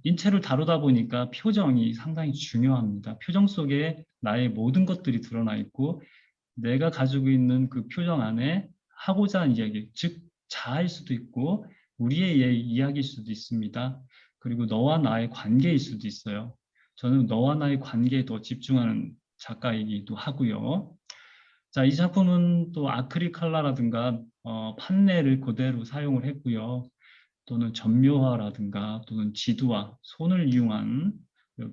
인체를 다루다 보니까 표정이 상당히 중요합니다. 표정 속에 나의 모든 것들이 드러나 있고 내가 가지고 있는 그 표정 안에 하고자 하는 이야기, 즉 자아일 수도 있고 우리의 이야기일 수도 있습니다. 그리고 너와 나의 관계일 수도 있어요. 저는 너와 나의 관계에 더 집중하는 작가이기도 하고요. 자, 이 작품은 또 아크릴 컬러라든가 판넬을 그대로 사용을 했고요. 또는 점묘화라든가 또는 지두화, 손을 이용한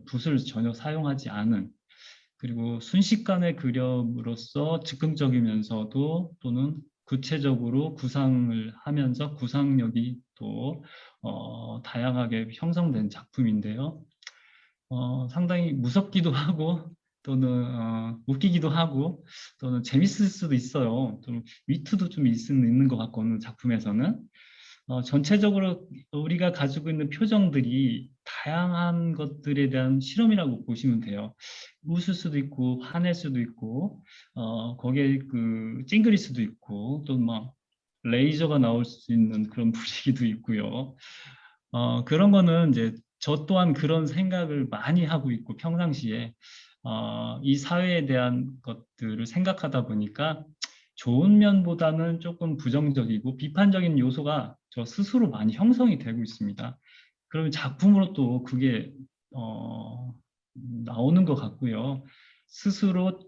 붓을 전혀 사용하지 않은 그리고 순식간의 그림으로써 즉흥적이면서도 또는 구체적으로 구상을 하면서 구상력이 또 다양하게 형성된 작품인데요. 상당히 무섭기도 하고 또는 웃기기도 하고 또는 재밌을 수도 있어요. 좀 위트도 좀 있는 것 같고 어느 작품에서는 전체적으로 우리가 가지고 있는 표정들이 다양한 것들에 대한 실험이라고 보시면 돼요. 웃을 수도 있고 화낼 수도 있고 거기에 그 찡그릴 수도 있고 또 막 레이저가 나올 수 있는 그런 분위기도 있고요. 그런 거는 이제 저 또한 그런 생각을 많이 하고 있고 평상시에 이 사회에 대한 것들을 생각하다 보니까 좋은 면보다는 조금 부정적이고 비판적인 요소가 저 스스로 많이 형성이 되고 있습니다. 그러면 작품으로 또 그게 나오는 것 같고요. 스스로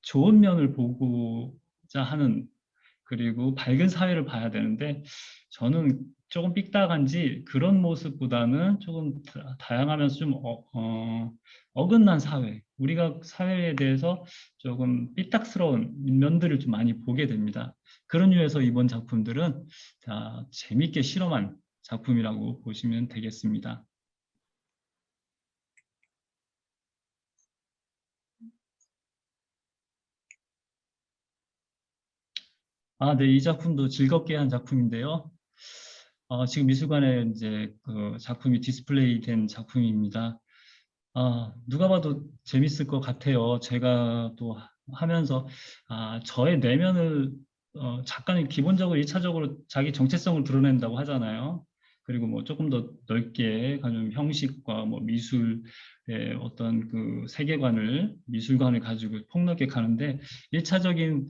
좋은 면을 보고자 하는 그리고 밝은 사회를 봐야 되는데 저는 조금 삑딱한지 그런 모습보다는 조금 다양하면서 좀 어긋난 사회, 우리가 사회에 대해서 조금 삐딱스러운 면들을 좀 많이 보게 됩니다. 그런 이유에서 이번 작품들은 재밌게 실험한 작품이라고 보시면 되겠습니다. 네, 이 작품도 즐겁게 한 작품인데요. 지금 미술관에 이제 그 작품이 디스플레이 된 작품입니다. 누가 봐도 재밌을 것 같아요. 제가 또 하면서 저의 내면을 작가는 기본적으로 1차적으로 자기 정체성을 드러낸다고 하잖아요. 그리고 뭐 조금 더 넓게 가면 형식과 뭐 미술의 어떤 그 세계관을 미술관을 가지고 폭넓게 가는데 1차적인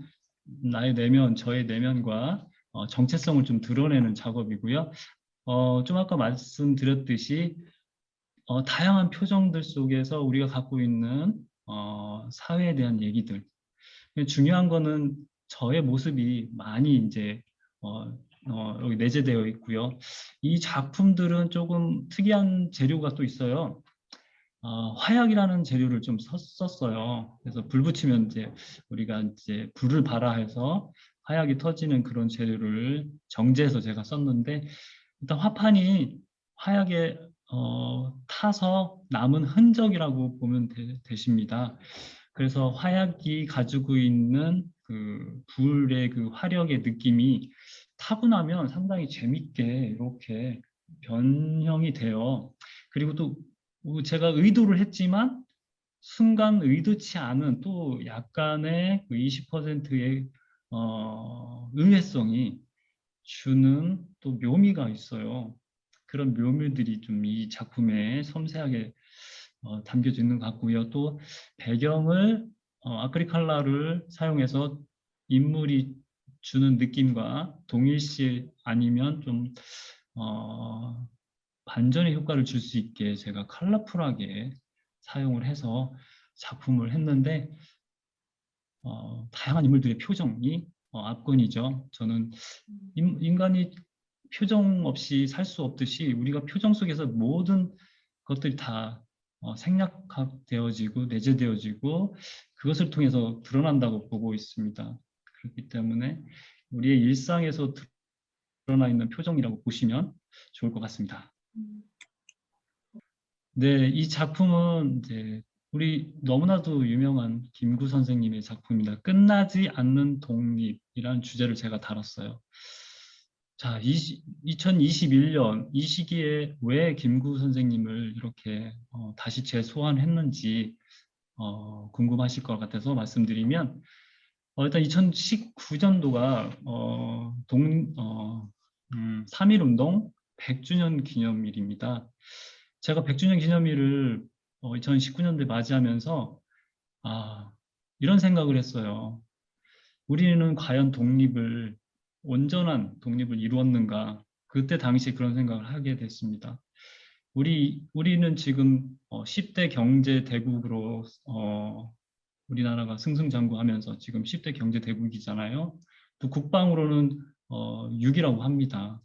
나의 내면, 저의 내면과 정체성을 좀 드러내는 작업이고요. 좀 아까 말씀드렸듯이 다양한 표정들 속에서 우리가 갖고 있는 사회에 대한 얘기들. 중요한 거는 저의 모습이 많이 이제 여기 내재되어 있고요. 이 작품들은 조금 특이한 재료가 또 있어요. 화약이라는 재료를 좀 썼어요. 그래서 불 붙이면 이제 우리가 이제 불을 발화해서 화약이 터지는 그런 재료를 정제해서 제가 썼는데 일단 화판이 화약에 타서 남은 흔적이라고 보면 되십니다. 그래서 화약이 가지고 있는 그 불의 그 화력의 느낌이 타고 나면 상당히 재밌게 이렇게 변형이 돼요. 그리고 또 제가 의도를 했지만 순간 의도치 않은 또 약간의 그 20%의 의외성이 주는 또 묘미가 있어요. 그런 묘미들이 좀 이 작품에 섬세하게 담겨져 있는 것 같고요. 또 배경을 아크릴 컬러를 사용해서 인물이 주는 느낌과 동일시 아니면 좀 반전의 효과를 줄 수 있게 제가 컬러풀하게 사용을 해서 작품을 했는데 다양한 인물들의 표정이 압권이죠. 저는 인간이 표정 없이 살 수 없듯이 우리가 표정 속에서 모든 것들이 다 생략되어지고 내재되어지고 그것을 통해서 드러난다고 보고 있습니다. 그렇기 때문에 우리의 일상에서 드러나 있는 표정이라고 보시면 좋을 것 같습니다. 네, 이 작품은 이제 우리 너무나도 유명한 김구 선생님의 작품입니다. 끝나지 않는 독립이라는 주제를 제가 다뤘어요. 자, 2021년 이 시기에 왜 김구 선생님을 이렇게 다시 재소환했는지 궁금하실 것 같아서 말씀드리면 일단 2019년도가 3.1운동 100주년 기념일입니다. 제가 100주년 기념일을 2019년도에 맞이하면서 이런 생각을 했어요. 우리는 과연 온전한 독립을 이루었는가? 그때 당시에 그런 생각을 하게 됐습니다. 우리는 지금 10대 경제 대국으로 우리나라가 승승장구하면서 지금 10대 경제 대국이잖아요. 또 국방으로는 6위라고 합니다.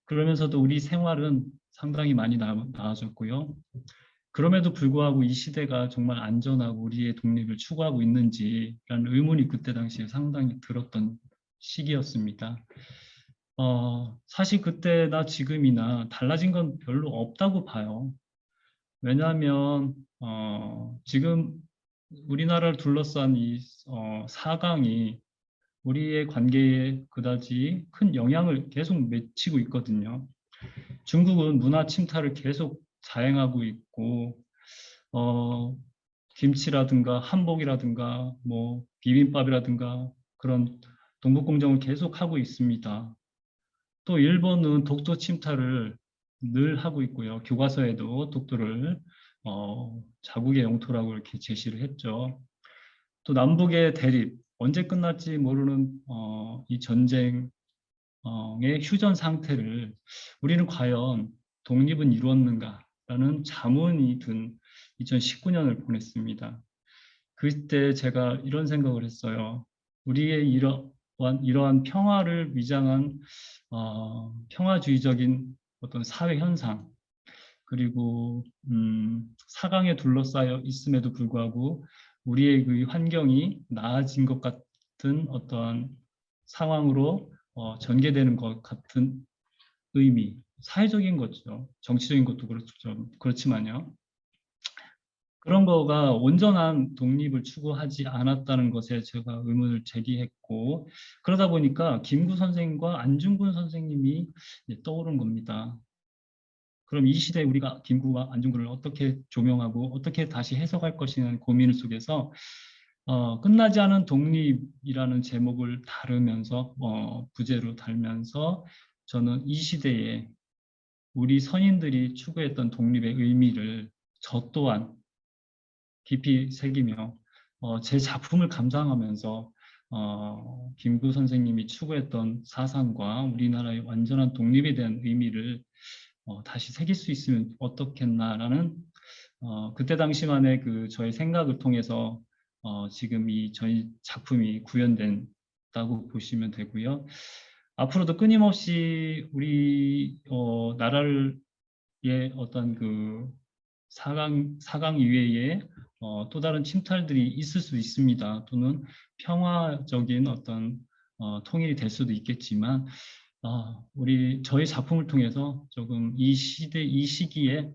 그러면서도 우리 생활은 상당히 많이 나아졌고요. 그럼에도 불구하고 이 시대가 정말 안전하고 우리의 독립을 추구하고 있는지라는 의문이 그때 당시에 상당히 들었던 시기였습니다. 사실 그때나 지금이나 달라진 건 별로 없다고 봐요. 왜냐하면 지금 우리나라를 둘러싼 이 사강이 우리의 관계에 그다지 큰 영향을 계속 미치고 있거든요. 중국은 문화 침탈을 계속 자행하고 있고 김치라든가 한복이라든가 뭐 비빔밥이라든가 그런 동북공정을 계속 하고 있습니다. 또 일본은 독도 침탈을 늘 하고 있고요. 교과서에도 독도를 자국의 영토라고 이렇게 제시를 했죠. 또 남북의 대립, 언제 끝날지 모르는 이 전쟁의 휴전 상태를 우리는 과연 독립은 이루었는가라는 자문이 든 2019년을 보냈습니다. 그때 제가 이런 생각을 했어요. 우리의 이러한 평화를 위장한 평화주의적인 어떤 사회 현상, 그리고 사강에 둘러싸여 있음에도 불구하고 우리의 그 환경이 나아진 것 같은 어떠한 상황으로 전개되는 것 같은 의미, 사회적인 거죠. 정치적인 것도 그렇지만요. 그런 거가 온전한 독립을 추구하지 않았다는 것에 제가 의문을 제기했고, 그러다 보니까 김구 선생과 안중근 선생님이 떠오른 겁니다. 그럼 이 시대에 우리가 김구와 안중근을 어떻게 조명하고 어떻게 다시 해석할 것이냐는 고민 속에서 끝나지 않은 독립이라는 제목을 다루면서 부제로 달면서 저는 이 시대에 우리 선인들이 추구했던 독립의 의미를 저 또한 깊이 새기며 제 작품을 감상하면서 김구 선생님이 추구했던 사상과 우리나라의 완전한 독립에 대한 의미를 다시 새길 수 있으면 어떻겠나라는 그때 당시만의 그 저의 생각을 통해서 지금 저희 작품이 구현된다고 보시면 되고요. 앞으로도 끊임없이 우리 나라를 어떤 그 사강 이외에 또 다른 침탈들이 있을 수 있습니다. 또는 평화적인 어떤 통일이 될 수도 있겠지만 저희 작품을 통해서 조금 이 시기에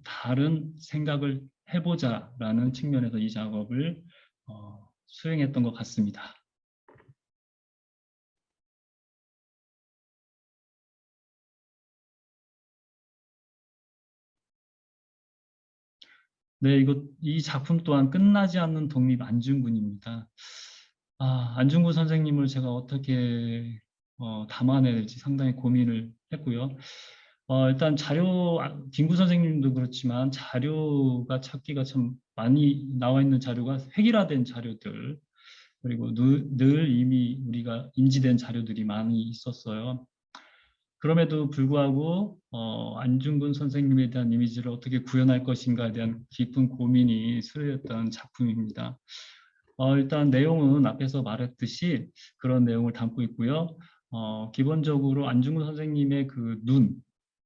다른 생각을 해보자라는 측면에서 이 작업을 수행했던 것 같습니다. 네, 이 작품 또한 끝나지 않는 독립 안중근입니다. 안중근 선생님을 제가 어떻게 담아내야 될지 상당히 고민을 했고요. 일단 김구 선생님도 그렇지만 자료가 찾기가 참 많이 나와 있는 자료가 획일화된 자료들, 그리고 늘 이미 우리가 인지된 자료들이 많이 있었어요. 그럼에도 불구하고 안중근 선생님에 대한 이미지를 어떻게 구현할 것인가에 대한 깊은 고민이 수려했던 작품입니다. 일단 내용은 앞에서 말했듯이 그런 내용을 담고 있고요. 기본적으로 안중근 선생님의 그 눈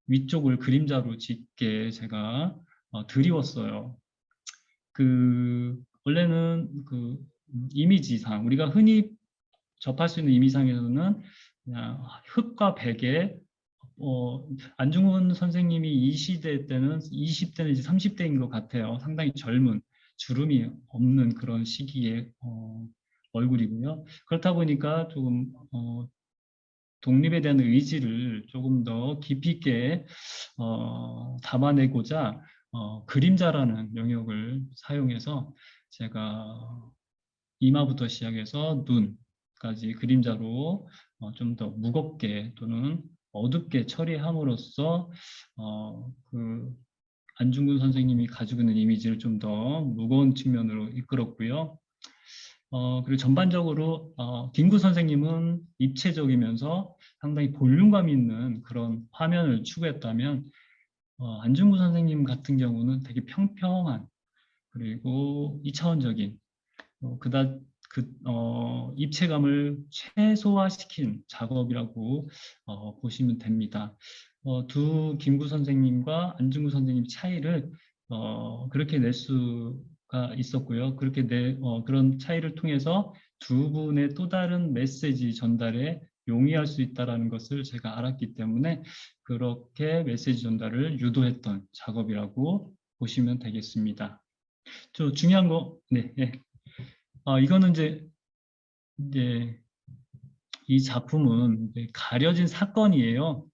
위쪽을 그림자로 짓게 제가 드리웠어요. 원래는 이미지상 우리가 흔히 접할 수 있는 이미지상에서는 그냥 흙과 백에 안중근 선생님이 이 시대 때는 20대 내지 30대인 것 같아요. 상당히 젊은 주름이 없는 그런 시기의 얼굴이고요. 그렇다 보니까 조금 독립에 대한 의지를 조금 더 깊이 있게 담아내고자 그림자라는 영역을 사용해서 제가 이마부터 시작해서 눈까지 그림자로 좀 더 무겁게 또는 어둡게 처리함으로써 안중근 선생님이 가지고 있는 이미지를 좀 더 무거운 측면으로 이끌었고요. 그리고 전반적으로 김구 선생님은 입체적이면서 상당히 볼륨감 있는 그런 화면을 추구했다면 안중근 선생님 같은 경우는 되게 평평한 그리고 2차원적인 입체감을 최소화시킨 작업이라고 보시면 됩니다. 김구 선생님과 안중근 선생님 차이를 그렇게 낼 수가 있었고요. 그런 차이를 통해서 두 분의 또 다른 메시지 전달에 용이할 수 있다는 것을 제가 알았기 때문에 그렇게 메시지 전달을 유도했던 작업이라고 보시면 되겠습니다. 중요한 거, 네. 이거는 이제 이 작품은 이제 가려진 사건이에요.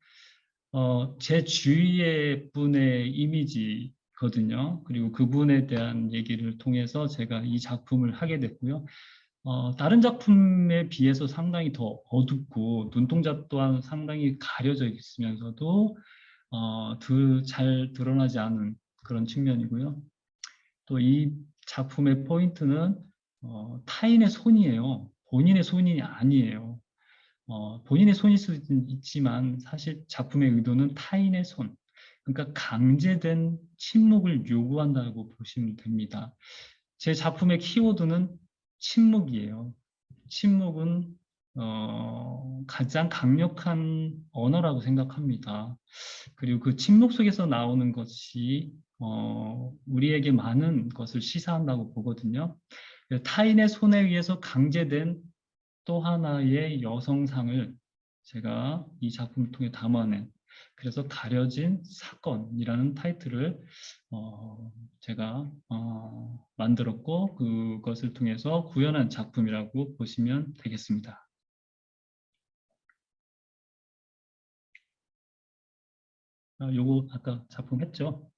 제 주위의 분의 이미지거든요. 그리고 그분에 대한 얘기를 통해서 제가 이 작품을 하게 됐고요. 다른 작품에 비해서 상당히 더 어둡고 눈동자 또한 상당히 가려져 있으면서도 잘 드러나지 않은 그런 측면이고요. 또 이 작품의 포인트는 타인의 손이에요. 본인의 손이 아니에요. 본인의 손일 수 있지만 사실 작품의 의도는 타인의 손. 그러니까 강제된 침묵을 요구한다고 보시면 됩니다. 제 작품의 키워드는 침묵이에요. 침묵은 가장 강력한 언어라고 생각합니다. 그리고 그 침묵 속에서 나오는 것이 우리에게 많은 것을 시사한다고 보거든요. 타인의 손에 의해서 강제된 또 하나의 여성상을 제가 이 작품을 통해 담아낸, 그래서 가려진 사건이라는 타이틀을 제가 만들었고 그것을 통해서 구현한 작품이라고 보시면 되겠습니다. 요거 아까 작품 했죠?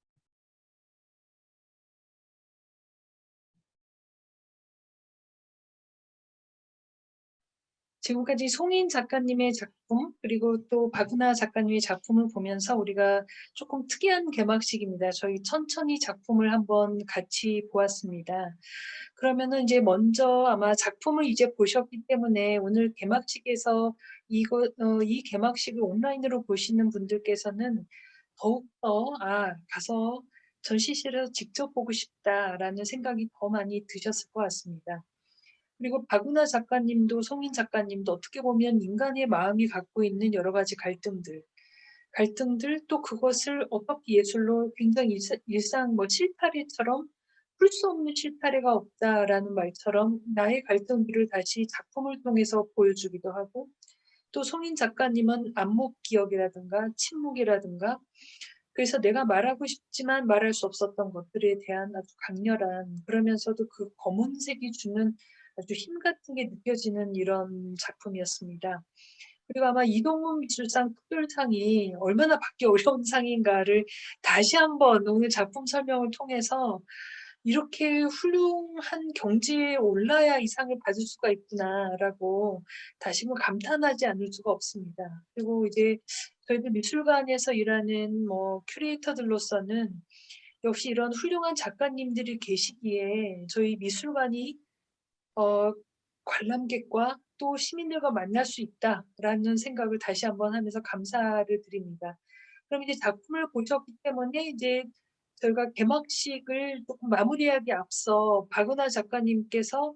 지금까지 송인 작가님의 작품 그리고 또 박은하 작가님의 작품을 보면서 우리가 조금 특이한 개막식입니다. 저희 천천히 작품을 한번 같이 보았습니다. 그러면은 이제 먼저 아마 작품을 이제 보셨기 때문에 오늘 개막식에서 이 개막식을 온라인으로 보시는 분들께서는 더욱더 가서 전시실에서 직접 보고 싶다라는 생각이 더 많이 드셨을 것 같습니다. 그리고 박은하 작가님도 송인 작가님도 어떻게 보면 인간의 마음이 갖고 있는 여러 가지 갈등들 또 그것을 어떻게 예술로 굉장히 일상 실타래처럼 풀 수 없는 실타래가 없다라는 말처럼 나의 갈등들을 다시 작품을 통해서 보여주기도 하고 또 송인 작가님은 안목 기억이라든가 침묵이라든가 그래서 내가 말하고 싶지만 말할 수 없었던 것들에 대한 아주 강렬한 그러면서도 그 검은색이 주는 아주 힘 같은 게 느껴지는 이런 작품이었습니다. 그리고 아마 이동훈 미술상 특별상이 얼마나 받기 어려운 상인가를 다시 한번 오늘 작품 설명을 통해서 이렇게 훌륭한 경지에 올라야 이 상을 받을 수가 있구나라고 다시금 감탄하지 않을 수가 없습니다. 그리고 이제 저희들 미술관에서 일하는 뭐 큐레이터들로서는 역시 이런 훌륭한 작가님들이 계시기에 저희 미술관이 관람객과 또 시민들과 만날 수 있다라는 생각을 다시 한번 하면서 감사를 드립니다. 그럼 이제 작품을 보셨기 때문에 이제 저희가 개막식을 조금 마무리하기 앞서 박은하 작가님께서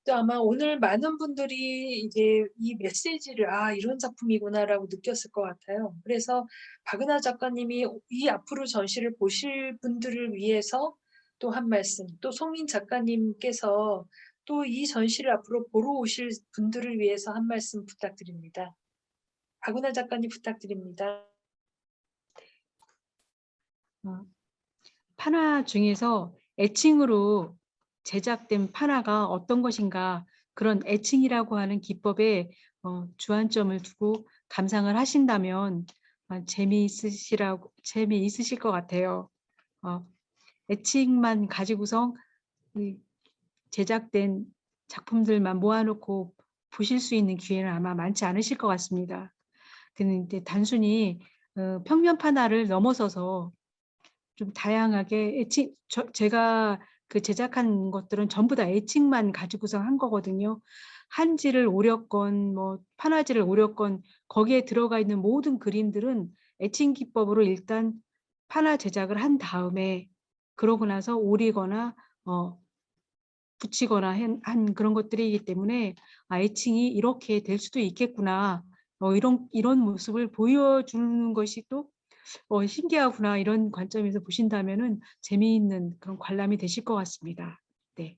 또 아마 오늘 많은 분들이 이제 이 메시지를 '아 이런 작품이구나.'라고 느꼈을 것 같아요. 그래서 박은하 작가님이 이 앞으로 전시를 보실 분들을 위해서 또 한 말씀, 또 송인 작가님께서 또 이 전시를 앞으로 보러 오실 분들을 위해서 한 말씀 부탁드립니다. 박은하 작가님 부탁드립니다. 판화 중에서 애칭으로 제작된 판화가 어떤 것인가 그런 애칭이라고 하는 기법에 주안점을 두고 감상을 하신다면 재미있으실 것 같아요. 애칭만 가지고서 이 제작된 작품들만 모아놓고 보실 수 있는 기회는 아마 많지 않으실 것 같습니다. 근데 단순히 평면 판화를 넘어서서 좀 다양하게 제가 그 제작한 것들은 전부 다 애칭만 가지고서 한 거거든요. 한지를 오렸건 뭐 판화지를 오렸건 거기에 들어가 있는 모든 그림들은 애칭 기법으로 일단 판화 제작을 한 다음에 그러고 나서 오리거나 붙이거나 한 그런 것들이기 때문에 애칭이 이렇게 될 수도 있겠구나. 이런 모습을 보여주는 것이 또 신기하구나 이런 관점에서 보신다면은 재미있는 그런 관람이 되실 것 같습니다. 네.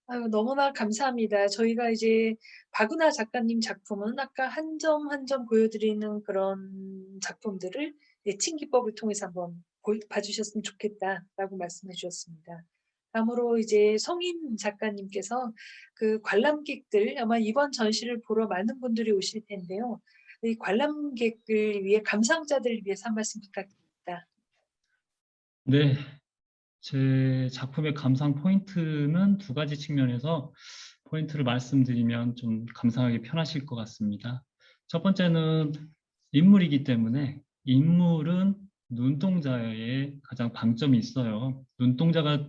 아유, 너무나 감사합니다. 저희가 이제 박은하 작가님 작품은 아까 한 점 한 점 보여드리는 그런 작품들을 애칭 기법을 통해서 한번 봐주셨으면 좋겠다라고 말씀해 주셨습니다. 다음으로 이제 성인 작가님께서 그 관람객들 아마 이번 전시를 보러 많은 분들이 오실 텐데요. 이 관람객들 위해 감상자들을 위해서 한 말씀 부탁드립니다. 네, 제 작품의 감상 포인트는 두 가지 측면에서 포인트를 말씀드리면 좀 감상하기 편하실 것 같습니다. 첫 번째는 인물이기 때문에 인물은 눈동자에 가장 방점이 있어요. 눈동자가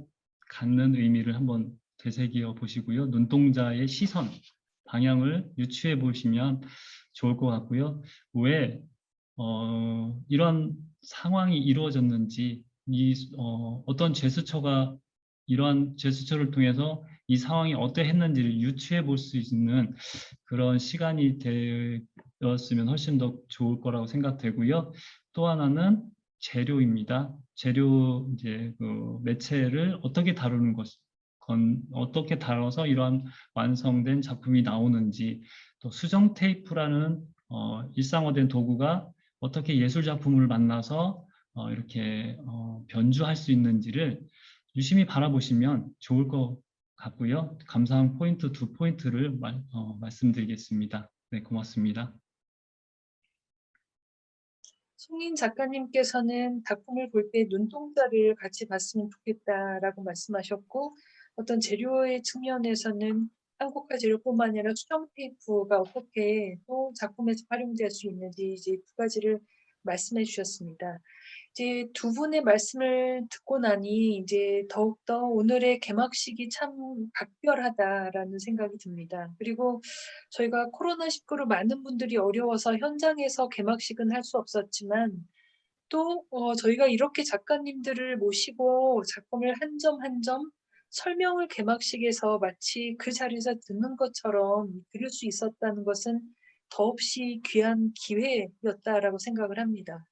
갖는 의미를 한번 되새겨 보시고요. 눈동자의 시선, 방향을 유추해 보시면 좋을 것 같고요. 왜 이런 상황이 이루어졌는지 어떤 제스처가 이러한 제스처를 통해서 이 상황이 어떠했는지를 유추해 볼 수 있는 그런 시간이 되었으면 훨씬 더 좋을 거라고 생각되고요. 또 하나는 재료입니다. 재료 이제 그 매체를 어떻게 다루는 어떻게 다뤄서 이러한 완성된 작품이 나오는지, 또 수정 테이프라는 일상화된 도구가 어떻게 예술 작품을 만나서 이렇게 변주할 수 있는지를 유심히 바라보시면 좋을 것 같고요. 감상 포인트 두 포인트를 말씀드리겠습니다. 네, 고맙습니다. 송인 작가님께서는 작품을 볼 때 눈동자를 같이 봤으면 좋겠다라고 말씀하셨고 어떤 재료의 측면에서는 한국화 재료뿐만 아니라 수정 테이프가 어떻게 또 작품에서 활용될 수 있는지 이제 두 가지를 말씀해 주셨습니다. 이제 두 분의 말씀을 듣고 나니 이제 더욱더 오늘의 개막식이 참 각별하다라는 생각이 듭니다. 그리고 저희가 코로나19로 많은 분들이 어려워서 현장에서 개막식은 할 수 없었지만 또 저희가 이렇게 작가님들을 모시고 작품을 한 점 한 점 설명을 개막식에서 마치 그 자리에서 듣는 것처럼 들을 수 있었다는 것은 더없이 귀한 기회였다라고 생각을 합니다.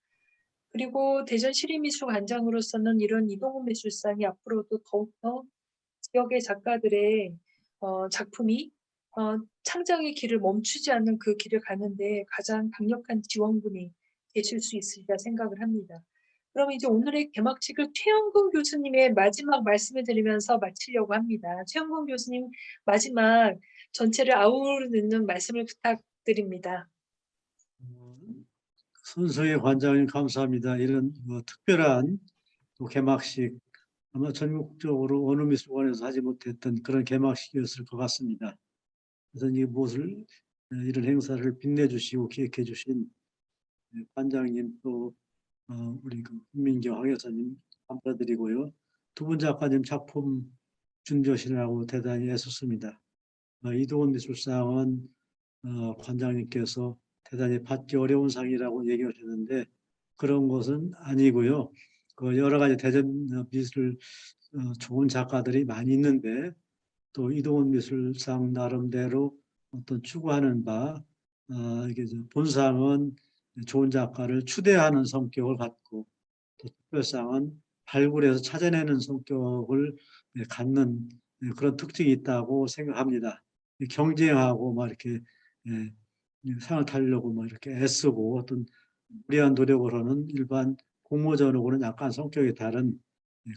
그리고 대전 시립미술관장으로서는 이런 이동훈 미술상이 앞으로도 더욱더 지역의 작가들의 작품이 창작의 길을 멈추지 않는 그 길을 가는데 가장 강력한 지원군이 되실 수 있으리라 생각을 합니다. 그럼 이제 오늘의 개막식을 최영근 교수님의 마지막 말씀을 드리면서 마치려고 합니다. 최영근 교수님 마지막 전체를 아우르는 말씀을 부탁드립니다. 손석희 관장님 감사합니다. 이런 특별한 또 개막식 아마 전국적으로 어느 미술관에서 하지 못했던 그런 개막식이었을 것 같습니다. 그래서 이런 행사를 빛내주시고 기획해 주신 관장님 또 우리 김민경 학예사님 감사드리고요. 두 분 작가님 작품 준비하시느라고 대단히 애썼습니다. 이동원 미술상은 관장님께서 대단히 받기 어려운 상이라고 얘기하셨는데 그런 것은 아니고요. 그 여러 가지 대전 미술 좋은 작가들이 많이 있는데 또 이동원 미술상 나름대로 어떤 추구하는 바 이게 본상은 좋은 작가를 추대하는 성격을 갖고 또 특별상은 발굴해서 찾아내는 성격을 갖는 그런 특징이 있다고 생각합니다. 경쟁하고 막 이렇게 상을 타려고 막 이렇게 애쓰고 어떤 무리한 노력을 하는 일반 공모전하고는 약간 성격이 다른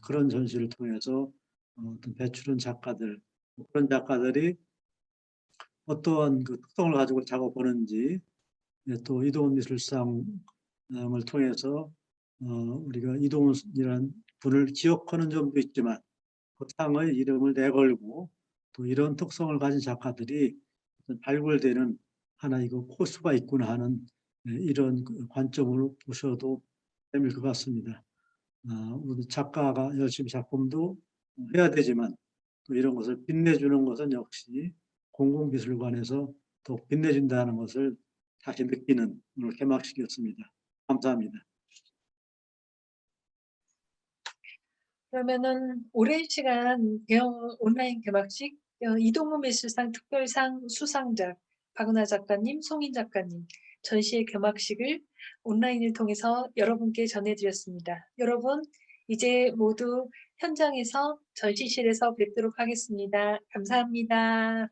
그런 전시를 통해서 어떤 배출한 작가들 그런 작가들이 어떠한 그 특성을 가지고 작업하는지 또 이동훈 미술상을 통해서 우리가 이동훈이라는 분을 기억하는 점도 있지만 그 상의 이름을 내걸고 또 이런 특성을 가진 작가들이 발굴되는 하나 이거 코스가 있구나 하는 이런 관점으로 보셔도 재미일 것 같습니다. 우리 작가가 열심히 작품도 해야 되지만 또 이런 것을 빛내주는 것은 역시 공공미술관에서 더 빛내준다는 것을 다시 느끼는 오늘 개막식이었습니다. 감사합니다. 그러면은 오랜 시간 대형 온라인 개막식 이동훈 미술상 특별상 수상자 박은하 작가님, 송인 작가님 전시의 개막식을 온라인을 통해서 여러분께 전해드렸습니다. 여러분 이제 모두 현장에서 전시실에서 뵙도록 하겠습니다. 감사합니다.